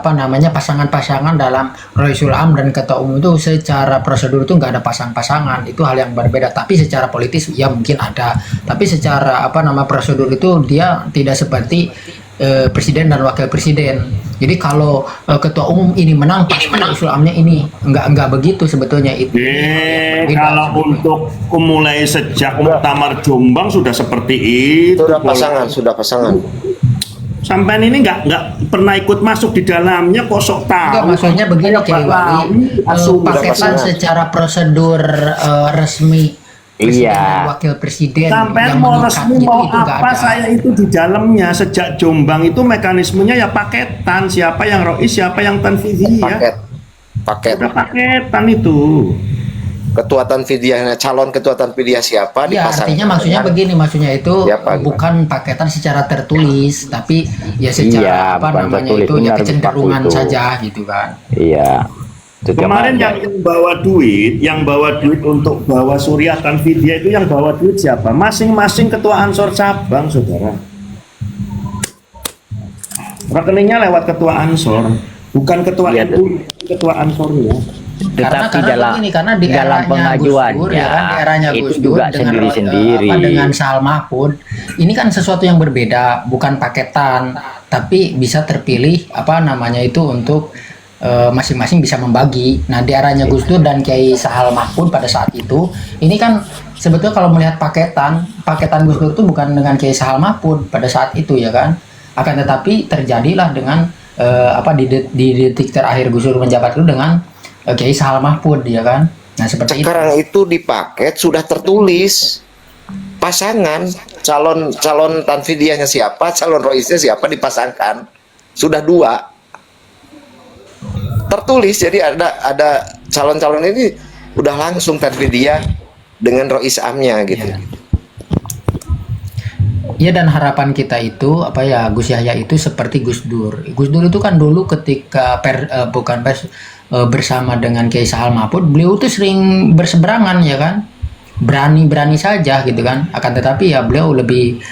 pasangan-pasangan dalam Roisul Am dan Ketua Umum itu secara prosedur itu nggak ada pasang-pasangan, itu hal yang berbeda. Tapi secara politis ya mungkin ada. Tapi secara prosedur itu dia tidak seperti presiden dan wakil presiden. Jadi kalau Ketua Umum ini menang, pasti Roisul Amnya ini nggak begitu sebetulnya itu. Kalau untuk mulai sejak Muktamar Jombang sudah seperti itu. Sudah pasangan. Sampai ini nggak pernah ikut masuk di dalamnya, kok sok tahu. Enggak, maksudnya begini Kiai Wali, paketan secara prosedur resmi presiden dan wakil presiden sampai yang mau resmi mau itu apa, saya itu di dalamnya sejak Jombang itu mekanismenya ya paketan, siapa yang Rois, siapa yang Tanfidia. Paket. Udah paketan itu. Ketua Tanfidia, calon ketua Tanfidia siapa ya, dipasang. artinya maksudnya itu siapa, bukan paketan secara tertulis, tapi ya secara Iya, itu ya kecenderungan saja gitu kan. Iya. Setiap Kemarin hari. yang bawa duit untuk bawa Suriah Tanfidia itu yang bawa duit siapa? Masing-masing ketua Ansor cabang, saudara. Rekeningnya lewat ketua Ansor, bukan ketua Iya, NU, ketua Ansornya. Tetapi karena di dalam eranya pengajuannya Gus Dur, ya kan, di eranya itu Gus Dur juga dengan sendiri-sendiri. dengan Sal Mahfud, ini kan sesuatu yang berbeda, bukan paketan, tapi bisa terpilih apa namanya itu untuk masing-masing bisa membagi. Nah, di eranya Gus Dur dan Kiai Sahal Mahfud pada saat itu, ini kan sebetulnya kalau melihat paketan Gus Dur itu bukan dengan Kiai Sahal Mahfud pada saat itu ya kan. Akan tetapi terjadilah dengan di detik terakhir Gus Dur menjabat itu dengan Kiai Sahal Mahfud ya kan. Nah, seperti Sekarang itu di paket sudah tertulis pasangan calon Tanfidiahnya siapa, calon Roisnya siapa dipasangkan. Sudah 2 tertulis, jadi ada calon-calon ini udah langsung Tanfidiah dengan Rois Amnya gitu. Iya, dan harapan kita itu Gus Yahya itu seperti Gus Dur. Gus Dur itu kan dulu ketika bersama dengan Kiai Sahal Mahfud, beliau itu sering berseberangan ya kan, berani saja gitu kan. Akan tetapi ya beliau lebih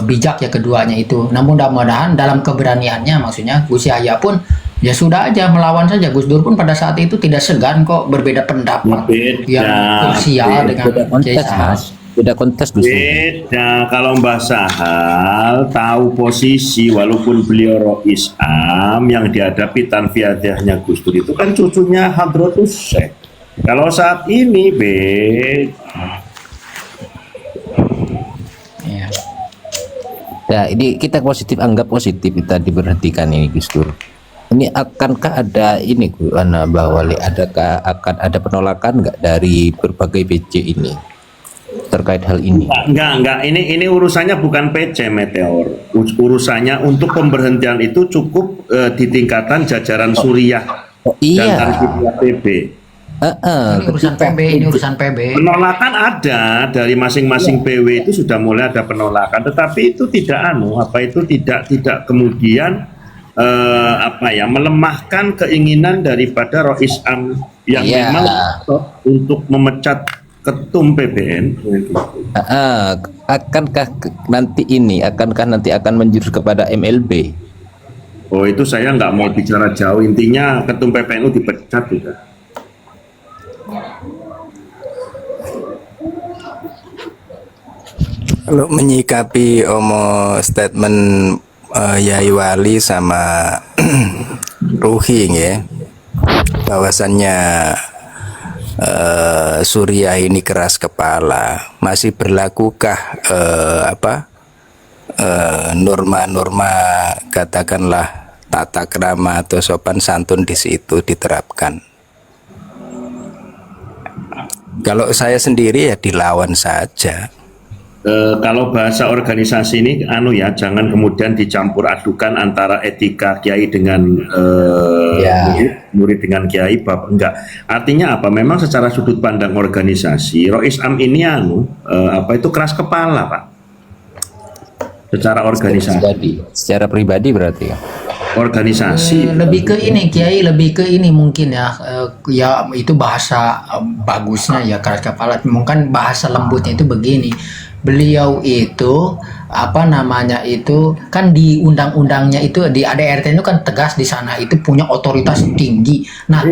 bijak ya keduanya itu. Namun mudah-mudahan dalam keberaniannya, maksudnya Gus Yahya pun ya sudah aja melawan saja. Gus Dur pun pada saat itu tidak segan kok berbeda pendapat yang krusial dengan Kiai Sahal. Beda kontes Gus Dur. Beda. Kalau Mbah Sahal tahu posisi, walaupun beliau Rois Am, yang dihadapi Tanfidiahnya Gus Dur itu kan cucunya Hadratus Syekh. Kalau saat ini Iya. Ya, ini kita anggap positif, kita diberhentikan ini Gus Dur. Ini akankah ada ini Mbak Wali, akan ada penolakan nggak dari berbagai PC ini terkait hal ini? enggak. Ini urusannya bukan PC Meteor. Urusannya untuk pemberhentian itu cukup di tingkatan jajaran Suriah Oh, dan iya. Tanfidiah PB. Ini urusan PB, ini urusan PB. Penolakan ada dari masing-masing PW itu sudah mulai ada penolakan, tetapi itu tidak tidak kemudian melemahkan keinginan daripada Rois Am yang Iya. memang untuk memecat ketum PBN. Akankah nanti akan menjurus kepada MLB? Oh, itu saya nggak mau bicara jauh, intinya ketum PPNU dipecat juga. Kalau menyikapi statement Yai Wali sama Ruhi ya, bahwasannya Suriah ini keras kepala, masih berlakukah norma-norma katakanlah tata krama atau sopan santun di situ diterapkan? Kalau saya sendiri ya dilawan saja. Kalau bahasa organisasi ini jangan kemudian dicampur adukan antara etika kiai dengan murid dengan kiai, enggak. Artinya apa? Memang secara sudut pandang organisasi, Rois Am ini itu keras kepala, Pak. Secara organisasi. Secara pribadi berarti ya. Organisasi Lebih ke ini Kiai, lebih ke ini mungkin ya, ya itu bahasa bagusnya ya keras kepala, mungkin bahasa lembutnya itu begini. Beliau itu itu kan di undang-undangnya itu di ADRT itu kan tegas di sana itu punya otoritas tinggi. Nah,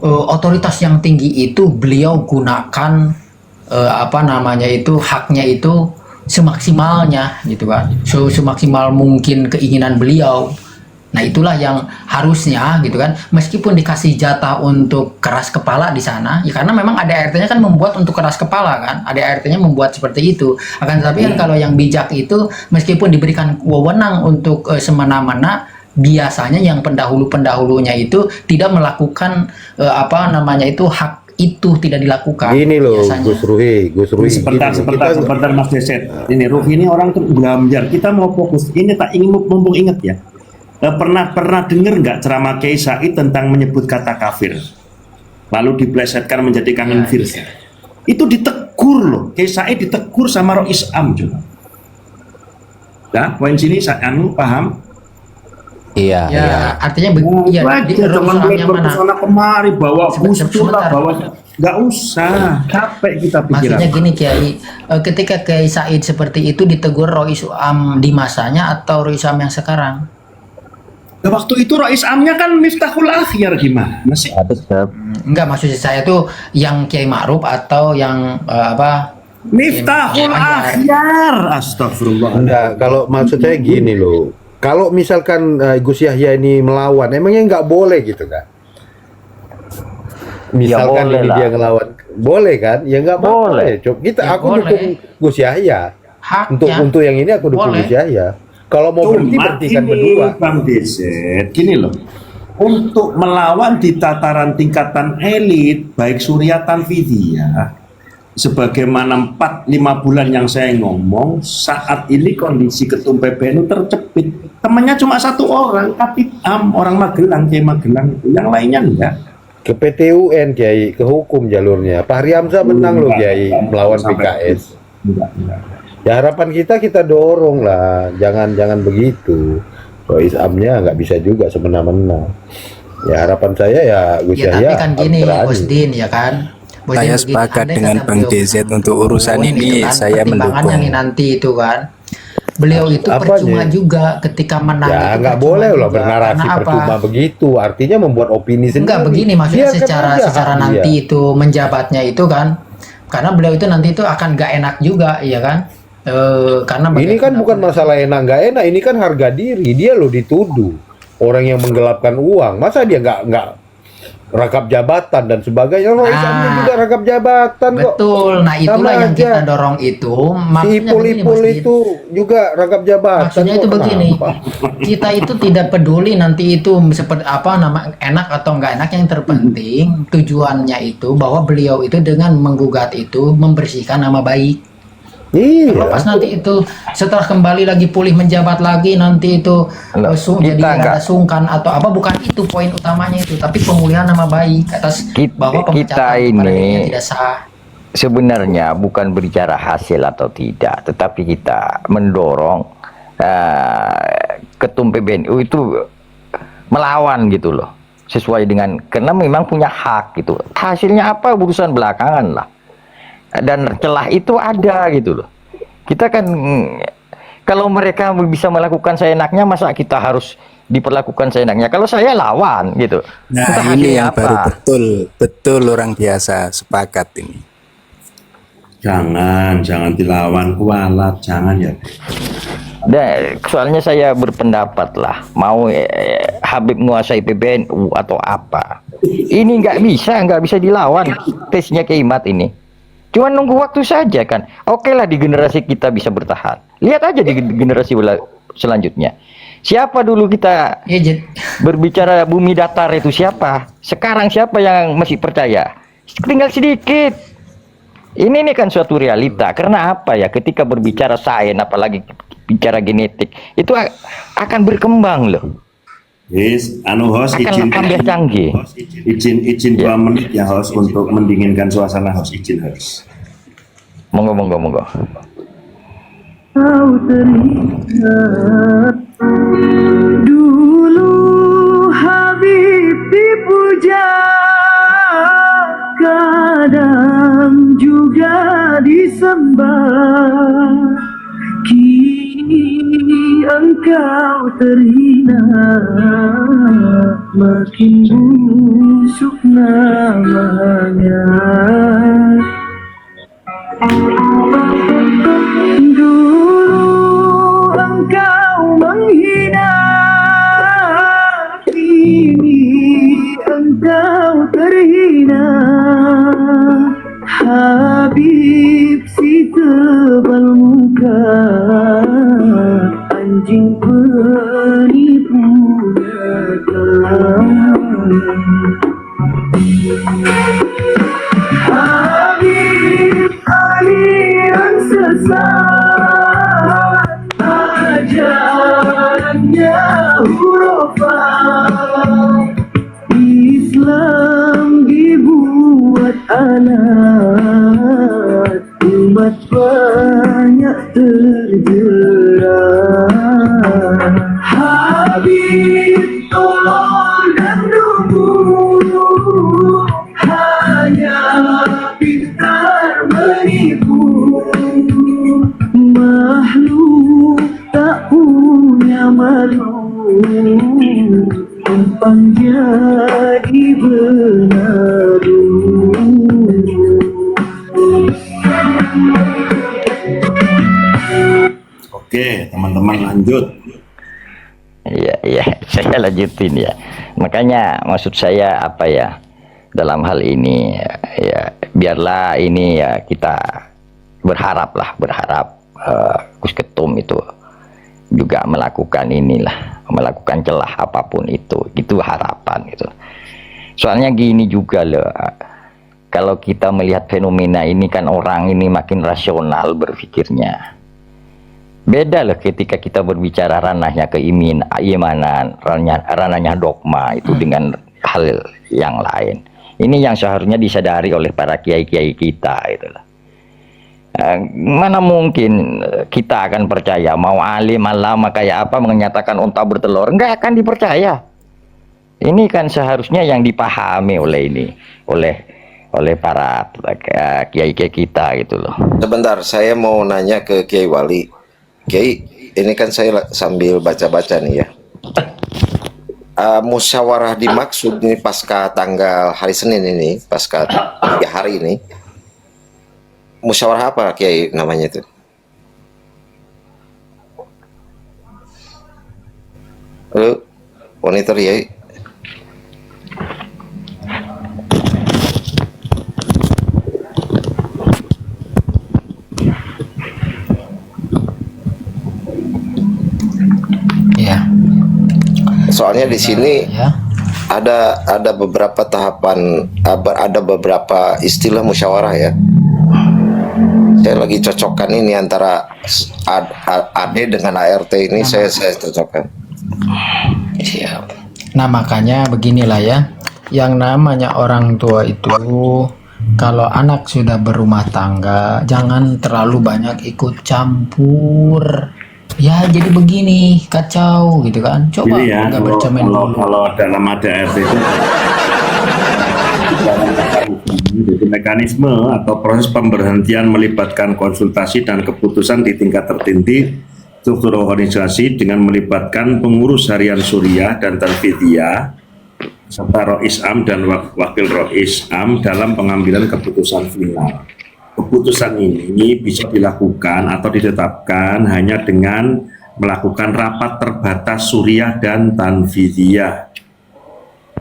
otoritas yang tinggi itu beliau gunakan haknya itu semaksimalnya gitu kan. Semaksimal mungkin keinginan beliau. Nah, itulah yang harusnya gitu kan, meskipun dikasih jatah untuk keras kepala di sana ya, karena memang ADART-nya kan membuat untuk keras kepala kan, ADART-nya membuat seperti itu. Akan tetapi kan kalau yang bijak itu meskipun diberikan wewenang untuk semena-mena, biasanya yang pendahulunya itu tidak melakukan hak itu tidak dilakukan. Gini loh, biasanya. Gus Ruhi. sebentar Mas Deset. Ini Ruhi ini orang tuh belajar. Kita mau fokus. Ini tak ingin mumpung ingat ya. Pernah dengar nggak ceramah Kiai Said tentang menyebut kata kafir, lalu diplesetkan menjadi kangen virus? Itu ditegur loh, Kiai Said ditegur sama Rois Am juga. Nah, poin sini paham? Iya, Ya, iya. artinya Itu ya, aja, di jangan Islam yang beli mana? kesana kemari bawa Gustur lah, Sebentar. bawa nggak usah, capek kita Maksudnya pikiran. gini Kiai, ketika Kiai Said seperti itu ditegur Rois Am di masanya atau Rois Am yang sekarang? Nah, waktu itu Rais Amnya kan Miftahul Akhyar gimana sih? Tetap. Enggak, maksud saya tuh yang Kiai Ma'ruf atau yang apa? Miftahul Akhyar, astagfirullah. Enggak, kalau maksud saya gini loh. Kalau misalkan Gus Yahya ini melawan, emangnya nggak boleh gitu kan? Misalkan boleh ini lah. dia ngelawan, boleh kan? Ya nggak Boleh. boleh. Kita Ya aku boleh. dukung Gus Yahya. Haknya. Untuk yang ini aku dukung Boleh. Gus Yahya. Kalau mau berhenti Cuma berhentikan gini, berdua. Bang Deset, gini loh. Untuk melawan di tataran tingkatan elit, baik Surya Tanfidiyah, sebagaimana 4-5 bulan yang saya ngomong, saat ini kondisi ketum PBNU tercepit. Temannya cuma satu orang, Kapit Am, orang Magelang, Kiai Magelang itu. Yang lainnya enggak. Ke PT UN Kiai, ke hukum jalurnya. Fahri Hamzah menang loh Kiai melawan PKS. Enggak. Ya harapan kita dorong lah, jangan begitu. Rois Amnya nggak bisa juga semena-mena. Ya harapan saya ya Gus Ya tapi Yahya kan harus gini, berani. Bos Din ya kan. Bos Saya Din begini, sepakat andai dengan kata Bang beliau DZ untuk menang, urusan ini, saya pertimbangannya mendukung. nih nanti itu kan. Beliau itu Apanya? percuma juga ketika menang. Ya itu nggak percuma boleh loh juga. bernarasi Karena apa? percuma begitu. Artinya membuat opini sendiri. Enggak begini maksudnya Biarkan secara aja secara hak nanti dia. itu menjabatnya itu kan. Karena beliau itu nanti itu akan gak enak juga, ya kan? Karena Ini kan bagaimanapun bukan masalah enak nggak enak, ini kan harga diri. Dia loh dituduh orang yang menggelapkan uang. Masa dia nggak rangkap jabatan dan sebagainya. Rois Amnya juga rangkap jabatan kok. betul. Nah itulah Sama yang aja. kita dorong itu. Si Maksudnya begini, Ipul-Ipul Bos Din. itu juga rangkap jabatan. Maksudnya kok. itu begini, Kenapa? kita itu tidak peduli nanti itu seperti apa nama enak atau enggak enak, yang terpenting tujuannya itu bahwa beliau itu dengan menggugat itu membersihkan nama baik. Iya. Kalau pas nanti itu setelah kembali lagi pulih menjabat lagi nanti itu Loh, jadi kita ada enggak. sungkan atau apa, bukan itu poin utamanya itu, tapi pemulihan nama baik atas bahwa Kita pemecatan kepada ini dirinya tidak sah. sebenarnya bukan berbicara hasil atau tidak, tetapi kita mendorong ketum PBNU itu melawan gitu loh, sesuai dengan, karena memang punya hak gitu. Hasilnya apa urusan belakangan lah, dan celah itu ada gitu loh. Kita kan kalau mereka bisa melakukan seenaknya, masa kita harus diperlakukan seenaknya? Kalau saya lawan gitu. Nah, Entah ini hasilnya yang apa. baru betul orang biasa sepakat ini. Jangan dilawan, kualat, jangan ya. Dan soalnya saya berpendapat lah, mau Habib menguasai PBNU atau apa, ini nggak bisa dilawan tesnya Keimat ini. Cuma nunggu waktu saja kan. Oke lah, di generasi kita bisa bertahan. Lihat aja di generasi selanjutnya. Siapa dulu kita Ya, berbicara bumi datar itu siapa? Sekarang siapa yang masih percaya? Tinggal sedikit. Ini nih kan suatu realita. Karena apa ya? Ketika berbicara sains, apalagi bicara genetik, itu akan berkembang loh. Yes, host Akan tambah canggih. izin 2 menit ya host untuk mendinginkan suasana host, izin host. Monggo. Kau teringat dulu Habib dipuja, kadang juga disembah. Kini engkau terhina, makin busuk namanya. Dulu engkau menghina, kini engkau terhina. Habib si tebal muka, anjing penipu Habib aliran sesat, ajarannya hurufan. Islam dibuat alat, umat banyak terjerat. Habib Seribu makhluk tak punya malu, tumpang jadi benalu. Oke, teman-teman lanjut. Iya, iya, saya lanjutin ya. Makanya maksud saya apa ya, dalam hal ini ya, biarlah ini ya kita berharap Gus Ketum itu juga melakukan inilah, melakukan celah apapun itu harapan gitu. Soalnya gini juga loh, kalau kita melihat fenomena ini kan orang ini makin rasional berpikirnya. Beda loh ketika kita berbicara ranahnya keimanan, ranahnya dogma itu dengan hal yang lain. Ini yang seharusnya disadari oleh para kiai-kiai kita itu loh. Mana mungkin kita akan percaya mau alim alama kayak apa menyatakan unta bertelur, enggak akan dipercaya. Ini kan seharusnya yang dipahami oleh para kiai-kiai kita gitu loh. Sebentar, saya mau nanya ke Kiai Wali. Kiai, ini kan saya sambil baca-baca nih ya. Musyawarah dimaksud ini pasca tanggal hari Senin ini, pasca 3 hari ini. Musyawarah apa Kiai namanya itu? Halo, monitor Kiai. Ya. Soalnya di sini Ya. ada beberapa tahapan, ada beberapa istilah musyawarah ya. Saya lagi cocokkan ini antara AD dengan ART ini, saya cocokkan. Siap. Nah makanya beginilah ya, yang namanya orang tua itu kalau anak sudah berumah tangga jangan terlalu banyak ikut campur. Ya jadi begini kacau gitu kan. Coba Jadi ya, nggak bercermin dulu. kalau dalam ADART itu dalam tata hukum, jadi mekanisme atau proses pemberhentian melibatkan konsultasi dan keputusan di tingkat tertinggi struktur organisasi dengan melibatkan pengurus harian Suriah dan Tanfidiyah serta Rois Am dan Wakil Rois Am dalam pengambilan keputusan final. Keputusan ini bisa dilakukan atau ditetapkan hanya dengan melakukan rapat terbatas Suriah dan Tanfidiyah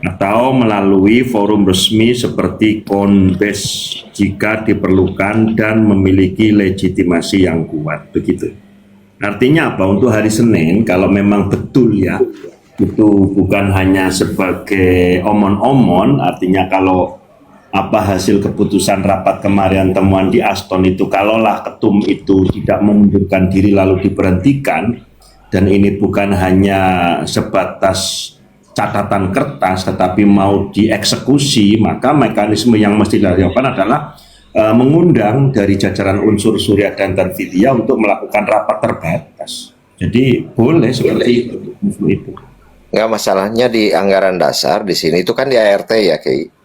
atau melalui forum resmi seperti Konbes jika diperlukan dan memiliki legitimasi yang kuat. Begitu. Artinya apa? Untuk hari Senin, kalau memang betul ya, itu bukan hanya sebagai omon-omon, artinya kalau apa hasil keputusan rapat kemarin temuan di Aston itu, kalaulah ketum itu tidak mengundurkan diri lalu diberhentikan, dan ini bukan hanya sebatas catatan kertas tetapi mau dieksekusi, maka mekanisme yang mesti dilakukan adalah mengundang dari jajaran unsur Suriah dan Tanfidiyah untuk melakukan rapat terbatas. Jadi boleh seperti itu. Nggak, masalahnya di anggaran dasar di sini itu kan di ART ya Kiai.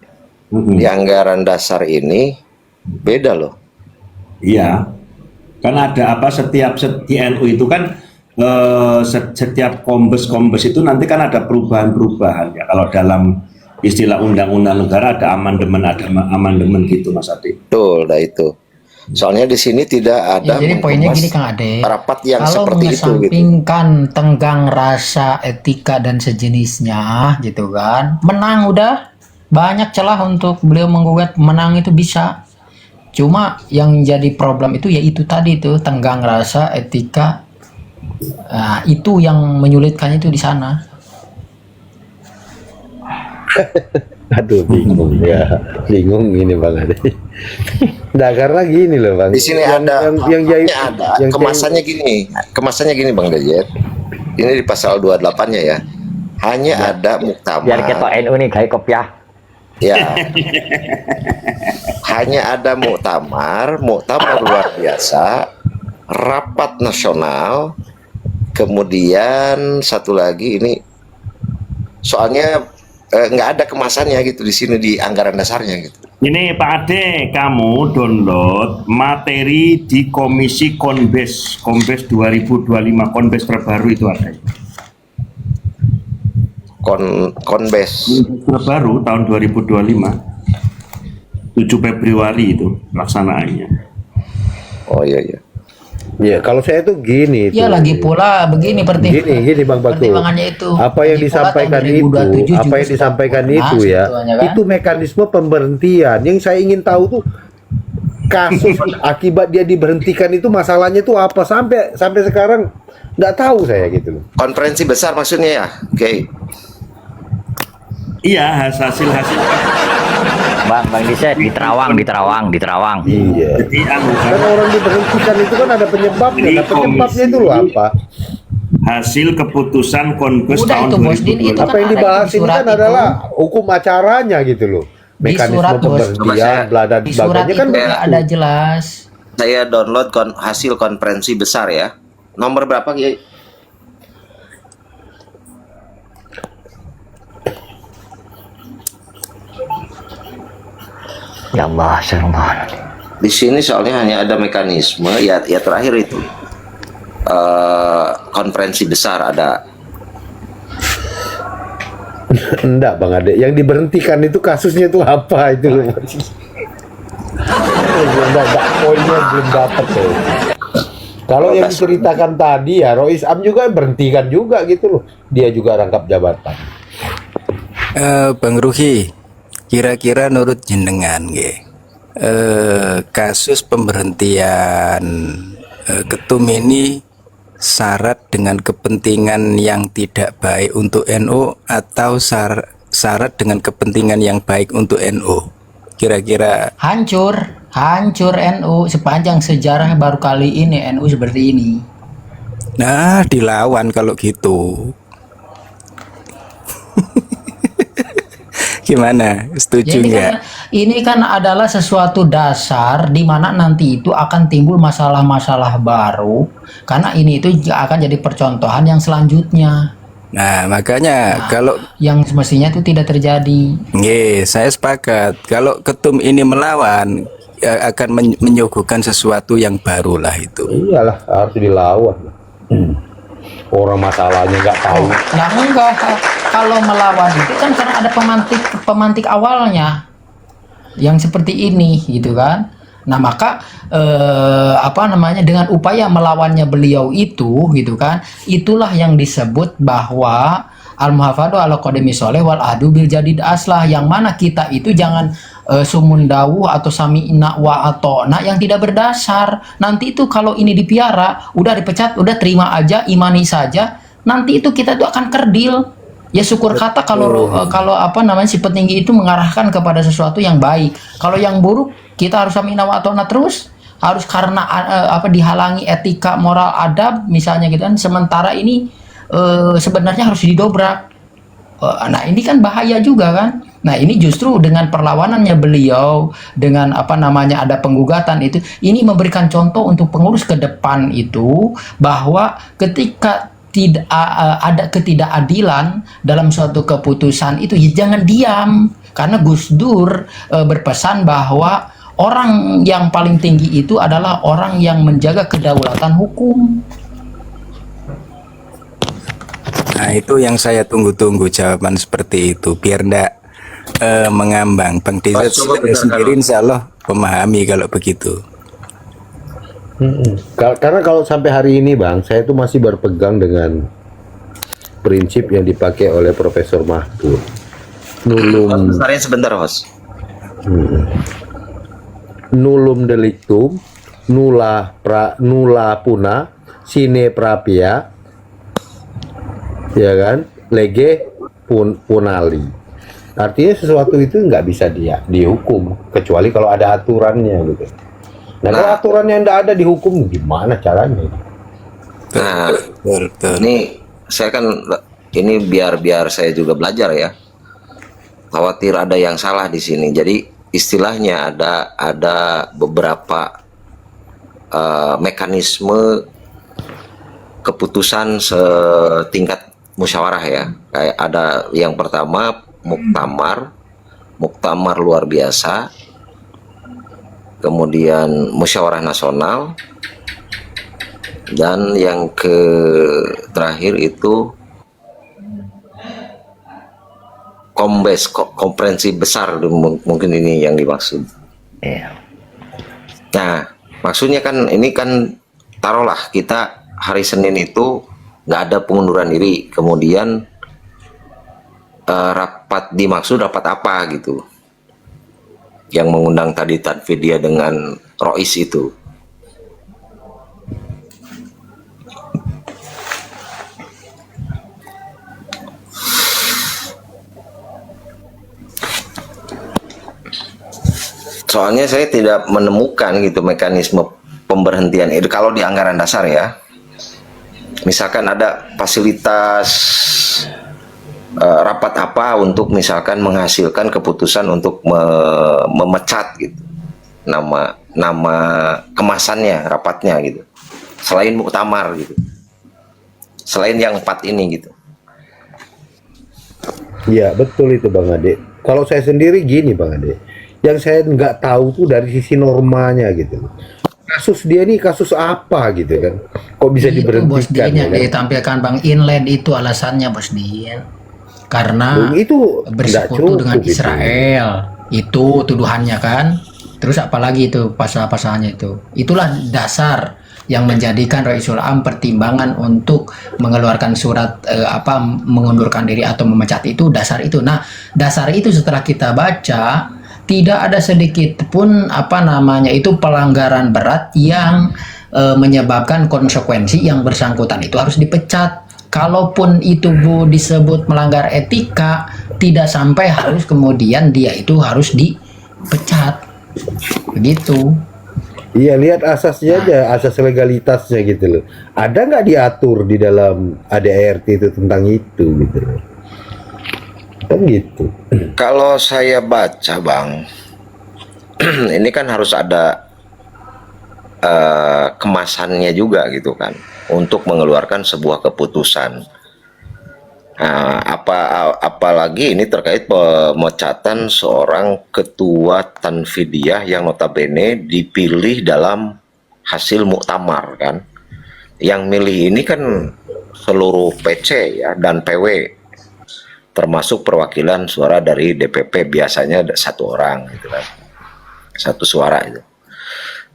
Di anggaran dasar ini beda loh. Iya, kan ada apa setiap NU itu kan setiap kombes itu nanti kan ada perubahan-perubahan ya. Kalau dalam istilah undang-undang negara ada amandemen gitu Mas Adi. Betul, dah itu. Soalnya di sini tidak ada. Ya, jadi poinnya gini Kang Ade. Rapat yang kalau seperti itu gitu. mengesampingkan tenggang rasa, etika dan sejenisnya gitu kan, menang udah. Banyak celah untuk beliau menggugat, menang itu bisa. Cuma yang jadi problem itu ya itu tadi tuh, tenggang rasa, etika. Nah, itu yang menyulitkannya itu di sana. Aduh, bingung ya, bingung ini Bang Ade. Nah karena gini loh Bang. Di sini ada kemasannya gini Bang Dajet. Ini di pasal 28-nya ya. Hanya ada muktamar. Biar kita NU nih kayak kopiah. Ya. Hanya ada muktamar luar biasa, rapat nasional, kemudian satu lagi ini soalnya nggak ada kemasannya gitu di sini di anggaran dasarnya gitu. Ini Pak Ade, kamu download materi di Komisi Konbes 2025, Konbes terbaru itu ada. Konbes Terbaru tahun 2025, 7 Februari itu pelaksanaannya. oh iya iya. Ya, kalau saya tuh gini Ya tuh. lagi pula begini Gini Bang Batu. pertimbangannya itu. Apa yang Lagi pula disampaikan tahun itu, 2027 apa juga yang sudah disampaikan pernah itu ya, sebetulnya kan? itu mekanisme pemberhentian. Yang saya ingin tahu tuh kasus akibat dia diberhentikan itu masalahnya tuh apa sampai sekarang nggak tahu saya gitu loh. Konferensi besar maksudnya ya, oke. Iya, hasil Bang Disa di Terawang. Iya. jadi anu kan, Kan orang diberhentikan itu kan ada penyebabnya. Jadi Nah, penyebabnya itu loh apa? hasil keputusan Konbes Udah tahun itu, Bos Din, itu 2025. Apa yang ada dibahas di ini surat kan itu. adalah hukum acaranya gitu loh. Mekanisme surat, Bos. pemberhentian, bla dan Di surat sebagainya itu kan nggak ada jelas. Saya download hasil konferensi besar ya. Nomor berapa Kiai? Ya Allah, Syarullah. Di sini soalnya hanya ada mekanisme ya terakhir itu. Konferensi besar ada. enggak Bang Ade. Yang diberhentikan itu kasusnya itu apa itu loh. Enggak, poinnya belum dapat tuh. Kalau yang diceritakan tadi ya Rois Am juga berhentikan juga gitu loh. Dia juga rangkap jabatan. Bang Ruhi, kira-kira nurut jenengan nggih. Kasus pemberhentian ketum ini syarat dengan kepentingan yang tidak baik untuk NU atau syarat dengan kepentingan yang baik untuk NU? Kira-kira Hancur NU sepanjang sejarah baru kali ini NU seperti ini. nah dilawan kalau gitu. Gimana? Setuju Jadi nggak? kan, ini kan adalah sesuatu dasar di mana nanti itu akan timbul masalah-masalah baru karena ini itu akan jadi percontohan yang selanjutnya Nah, makanya kalau yang semestinya itu tidak terjadi. nggih, saya sepakat. Kalau ketum ini melawan akan menyuguhkan sesuatu yang baru lah itu. Iyalah harus dilawan. Orang masalahnya nggak tahu. Nah enggak, kalau melawan itu kan karena ada pemantik awalnya yang seperti ini gitu kan. Nah maka dengan upaya melawannya beliau itu gitu kan, itulah yang disebut bahwa al-muhafadu ala qadami sholeh wal adu bil jadid aslah, yang mana kita itu jangan sumun dawuh atau sami'na wa ata'na yang tidak berdasar. Nanti itu kalau ini dipiara, udah dipecat, udah terima aja, imani saja, nanti itu kita itu akan kerdil. Ya syukur kata kalau si petinggi itu mengarahkan kepada sesuatu yang baik. Kalau yang buruk kita harus sami'na wa ata'na terus, harus karena dihalangi etika moral adab misalnya gitu kan. Sementara ini sebenarnya harus didobrak. Nah ini kan bahaya juga kan. Nah ini justru dengan perlawanannya beliau, dengan ada penggugatan itu, ini memberikan contoh untuk pengurus ke depan itu bahwa ketika tidak ada ketidakadilan dalam suatu keputusan itu, ya jangan diam. Karena Gus Dur berpesan bahwa orang yang paling tinggi itu adalah orang yang menjaga kedaulatan hukum. Nah, itu yang saya tunggu-tunggu jawaban seperti itu, biar ndak mengambang. Bang Dizat sendiri insya Allah memahami kalau begitu. Karena kalau sampai hari ini Bang, saya tuh masih berpegang dengan prinsip yang dipakai oleh Profesor Mahfud. Nulum Besarnya sebentar, Host. nulum delictum nulla puna sine prapia, ya kan, lege punali. Artinya sesuatu itu nggak bisa dihukum kecuali kalau ada aturannya gitu. Nah, kalau aturannya nggak ada dihukum, gimana caranya? Nah, Betul. ini saya kan biar saya juga belajar ya. Khawatir ada yang salah di sini. Jadi istilahnya ada beberapa mekanisme keputusan setingkat musyawarah ya. Kayak ada yang pertama muktamar luar biasa, kemudian musyawarah nasional, dan yang terakhir itu kombes, konferensi besar, mungkin ini yang dimaksud. Iya. Nah, maksudnya kan ini kan taruhlah kita hari Senin itu nggak ada pengunduran diri, kemudian rapat dimaksud rapat apa gitu, yang mengundang tadi Tanfidia dengan Rois itu. Soalnya saya tidak menemukan gitu mekanisme pemberhentian itu kalau di anggaran dasar ya. Misalkan ada fasilitas rapat apa untuk misalkan menghasilkan keputusan untuk memecat gitu, nama kemasannya rapatnya gitu, selain muktamar gitu, selain yang 4 ini gitu. Iya betul itu Bang Ade. Kalau saya sendiri gini Bang Ade, yang saya nggak tahu tuh dari sisi normanya gitu. Kasus dia ini kasus apa gitu kan? Kok bisa Itu Bos diberhentikan? Din yang Ya kan? ditampilkan Bang Inland itu alasannya Bos Din. Karena Itu nggak bersekutu dengan cukup itu. Israel. Itu tuduhannya kan. Terus apalagi itu pasal-pasalnya itu. Itulah dasar yang menjadikan Roisul Am pertimbangan untuk mengeluarkan surat mengundurkan diri atau memecat itu, dasar itu. Nah, dasar itu setelah kita baca tidak ada sedikit pun itu pelanggaran berat yang menyebabkan konsekuensi yang bersangkutan itu harus dipecat. Kalaupun itu disebut melanggar etika, tidak sampai harus kemudian dia itu harus dipecat. Begitu. Iya lihat asasnya aja, asas legalitasnya gitu loh. Ada nggak diatur di dalam ADART itu tentang itu gitu loh. Kan gitu. Kalau saya baca Bang, ini kan harus ada kemasannya juga gitu kan, untuk mengeluarkan sebuah keputusan. Nah, apalagi ini terkait pemecatan seorang ketua Tanfidiyah yang notabene dipilih dalam hasil muktamar kan. Yang milih ini kan seluruh PC ya dan PW, termasuk perwakilan suara dari DPP, biasanya ada 1 orang gitu kan, 1 suara itu.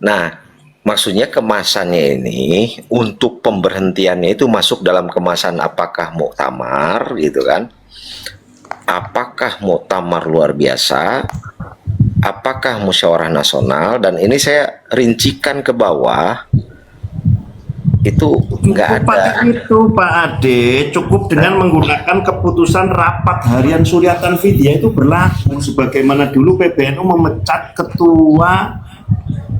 Nah, maksudnya kemasannya ini untuk pemberhentiannya itu masuk dalam kemasan apakah muktamar gitu kan, apakah muktamar luar biasa, apakah musyawarah nasional, dan ini saya rincikan ke bawah itu nggak ada. Itu Pak Ade cukup dengan menggunakan keputusan rapat harian Surya Tanfidiyah itu berlaku, sebagaimana dulu PBNU memecat ketua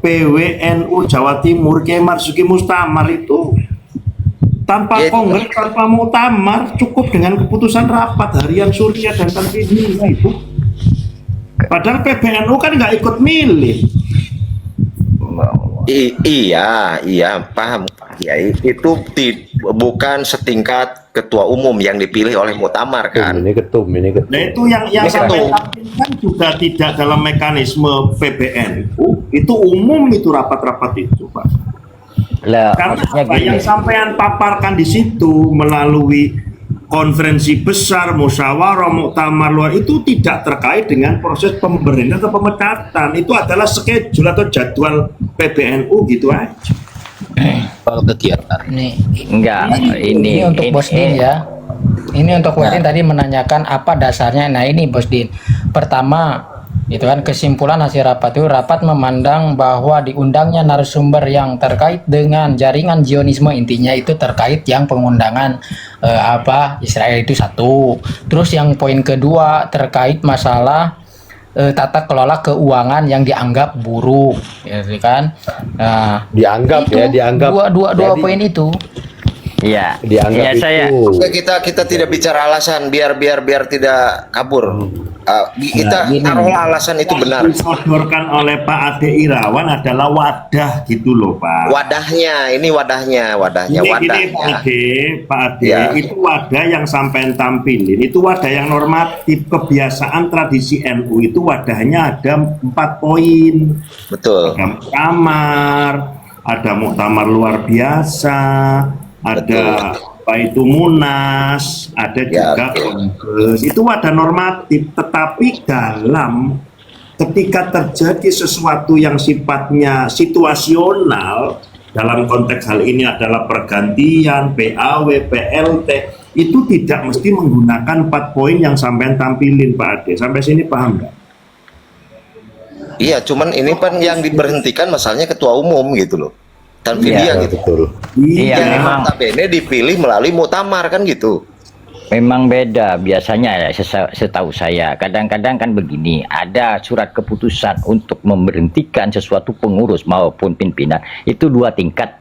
PWNU Jawa Timur Kiai Marzuki Mustamar itu tanpa kongres, tanpa muktamar, cukup dengan keputusan rapat harian Surya dan Tanfidiyah itu. Padahal PBNU kan nggak ikut milih. Iya paham ya, itu bukan setingkat ketua umum yang dipilih oleh muktamar kan. Ini ketum. Nah itu yang sampai tampilkan juga tidak dalam mekanisme PBNU, itu umum itu rapat-rapat itu Pak. Lah, Karena maksudnya apa gini. yang sampean paparkan di situ melalui konferensi besar, musyawarah, muktamar luar itu tidak terkait dengan proses pemberhentian atau pemecatan. Itu adalah schedule atau jadwal PBNU gitu aja. Kalau kegiatan Enggak, Ini untuk Bos Din ya. Ini untuk Bos Din tadi menanyakan apa dasarnya. Nah ini Bos Din. Pertama, itu kan kesimpulan hasil rapat itu, rapat memandang bahwa diundangnya narasumber yang terkait dengan jaringan Zionisme, intinya itu terkait yang pengundangan Israel itu 1. Terus yang poin kedua terkait masalah tata kelola keuangan yang dianggap buruk, ya kan? Nah, Dianggap itu ya, dianggap. dua Jadi, poin itu. Iya. dianggap Ya, saya itu. Oke, kita tidak bicara alasan biar tidak kabur. Kita Nah, ini. taruhlah alasan itu benar. Disodorkan oleh Pak Ade Irawan adalah wadah gitu loh Pak. Wadahnya, ini wadahnya. Gini Pak Ade, Ya. itu wadah yang sampai tampilin, itu wadah yang normatif. Kebiasaan tradisi NU itu wadahnya ada 4 poin. Betul. Ada muktamar luar biasa, ada apa itu munas, ada Ya, juga betul. kongres. Itu wadah normatif, tetapi ketika terjadi sesuatu yang sifatnya situasional, dalam konteks hal ini adalah pergantian PAW, PLT, itu tidak mesti menggunakan 4 poin yang sampai tampilin Pak Ade. Sampai sini paham nggak? Iya, cuman ini kan yang diberhentikan masalahnya ketua umum gitu loh. Tanpa dia gitu. Betul. Iya, Yang memang. notabene dipilih melalui muktamar kan gitu. Memang beda biasanya ya, setahu saya. Kadang-kadang kan begini, ada surat keputusan untuk memberhentikan sesuatu pengurus maupun pimpinan, itu 2 tingkat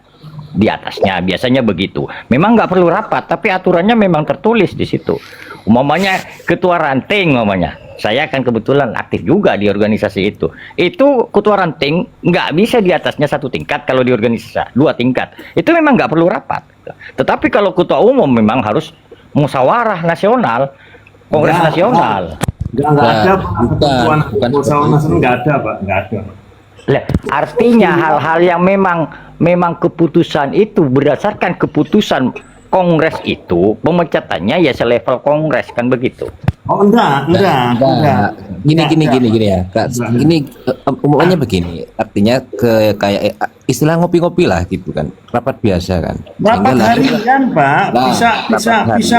di atasnya, biasanya begitu. Memang nggak perlu rapat, tapi aturannya memang tertulis di situ. Umpamanya ketua ranting, saya kan kebetulan aktif juga di organisasi itu. Itu ketua ranting nggak bisa di atasnya 1 tingkat kalau di organisasi 2 tingkat. Itu memang nggak perlu rapat. Tetapi kalau ketua umum memang harus musyawarah nasional, kongres nasional. Nggak ada Pak. Ketentuan bukan usaha seperti nasional nggak ada Pak, nggak ada. Lah, artinya hal-hal yang memang keputusan itu berdasarkan keputusan kongres itu, pemecatannya ya selevel kongres, kan begitu. Oh enggak. Gini ya, Kak. Ini umumnya begini, artinya kayak istilah ngopi-ngopi lah gitu kan, rapat biasa kan. Rapat Sehingga harian Pak, Nah, bisa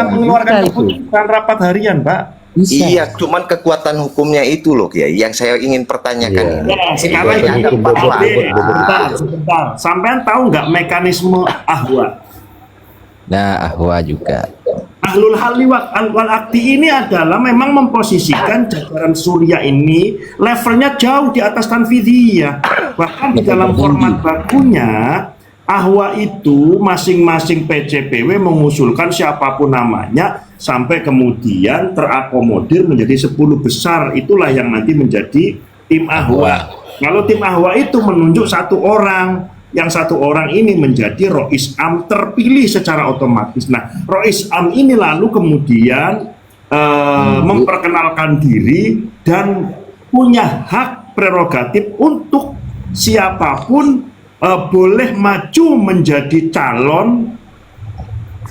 rapat mengeluarkan harian. Bisa itu. keputusan rapat harian Pak. bisa. Iya, cuman kekuatan hukumnya itu loh Kiai yang saya ingin pertanyakan ini. Sekarang Ini ada gini, empat Pak lah. Ade, sebentar. Sampean tahu nggak mekanisme ahwa? Nah, ahwa juga. Ahlul halli wal akdi ini adalah memang memposisikan jajaran Surya ini levelnya jauh di atas tanfidiyah. Bahkan di dalam format bakunya ahwa itu masing-masing PCPW mengusulkan siapapun namanya sampai kemudian terakomodir menjadi 10 besar. Itulah yang nanti menjadi tim ahwa. Kalau tim ahwa itu menunjuk 1 orang, yang 1 orang ini menjadi Rois Am terpilih secara otomatis. Nah, Rois Am ini lalu kemudian memperkenalkan diri dan punya hak prerogatif untuk siapapun boleh maju menjadi calon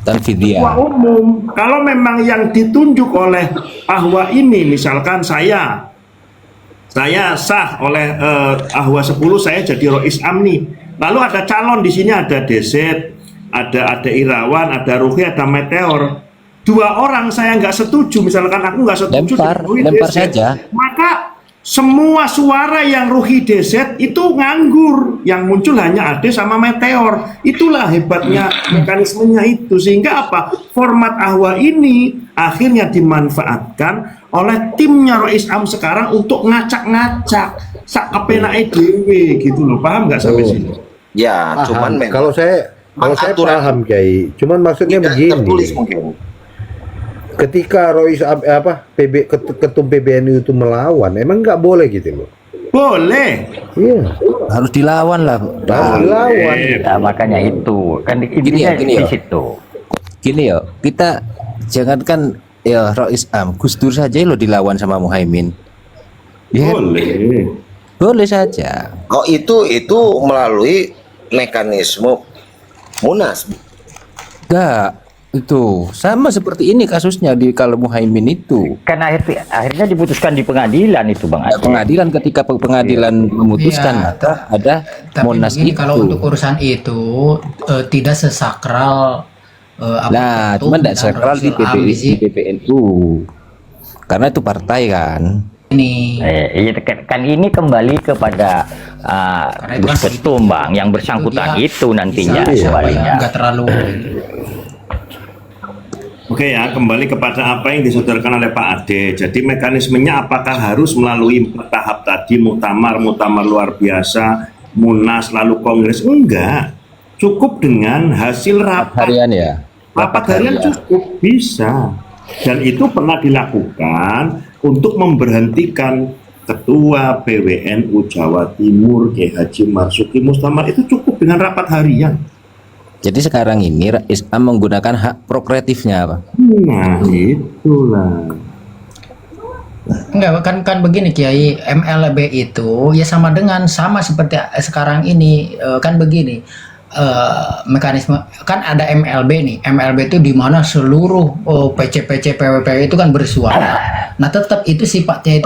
Tanfidiyah. ketua umum. Kalau memang yang ditunjuk oleh ahwa ini, misalkan saya sah oleh ahwa 10, saya jadi Rois Am nih. Lalu ada calon di sini, ada Deset, ada Irawan, ada Ruhi, ada Meteor. 2 orang saya nggak setuju, misalkan aku nggak setuju Lempar dengan Ruhi saja. maka semua suara yang Ruhi Deset itu nganggur, yang muncul hanya Ade sama Meteor. Itulah hebatnya mekanismenya itu, sehingga apa, format ahwa ini akhirnya dimanfaatkan oleh timnya Rois Am sekarang untuk ngacak-ngacak sak kepenake dhewe gitu loh. Paham nggak sampai sini? Ya, cuman memang Kalau saya aturan paham Kiai, cuman maksudnya tidak begini. tertulis mungkin. Ketika ketum PBNU itu melawan, emang nggak boleh gitu loh. Boleh. Iya, Harus dilawan lah. harus dilawan. Nah, makanya itu kan Gini ya, di situ. Gini ya, kita jangankan ya Rois Am, Gus Dur saja lo dilawan sama Muhaimin. Ya, Boleh. boleh saja. Oh, itu melalui mekanisme Munas. Enggak, itu sama seperti ini kasusnya di kalau Muhaimin itu. Kan akhirnya diputuskan di pengadilan itu Bang Nah, Ade. pengadilan ketika pengadilan memutuskan Iya, maka ada Tapi Monas begini, itu. kalau untuk urusan itu tidak sesakral Nah, ketum cuma tidak dan sakral di Roisul Am di di PBNU. Karena itu partai kan. sini. Iya, kan ini kembali kepada Karena itu kan Gus Ketum Bang, yang bersangkutan dia itu nantinya bisa kembalinya. nggak terlalu Oke ya, kembali kepada apa yang disodorkan oleh Pak Ade. Jadi mekanismenya apakah harus melalui tahap tadi, muktamar luar biasa, munas, lalu kongres? Enggak. Cukup dengan hasil rapat. Harian ya. Rapat harian cukup bisa. Dan itu pernah dilakukan untuk memberhentikan Ketua PWNU Jawa Timur Kiai Haji Marzuki Mustamar itu cukup dengan rapat harian. Jadi sekarang ini Rais Am menggunakan hak prokreatifnya, Pak. Nah, itulah. Enggak, kan begini Kiai, MLB itu ya sama seperti sekarang ini, kan begini, mekanisme kan ada MLB nih. MLB itu di mana seluruh PC PWP itu kan bersuara. Nah, tetap itu sifatnya itu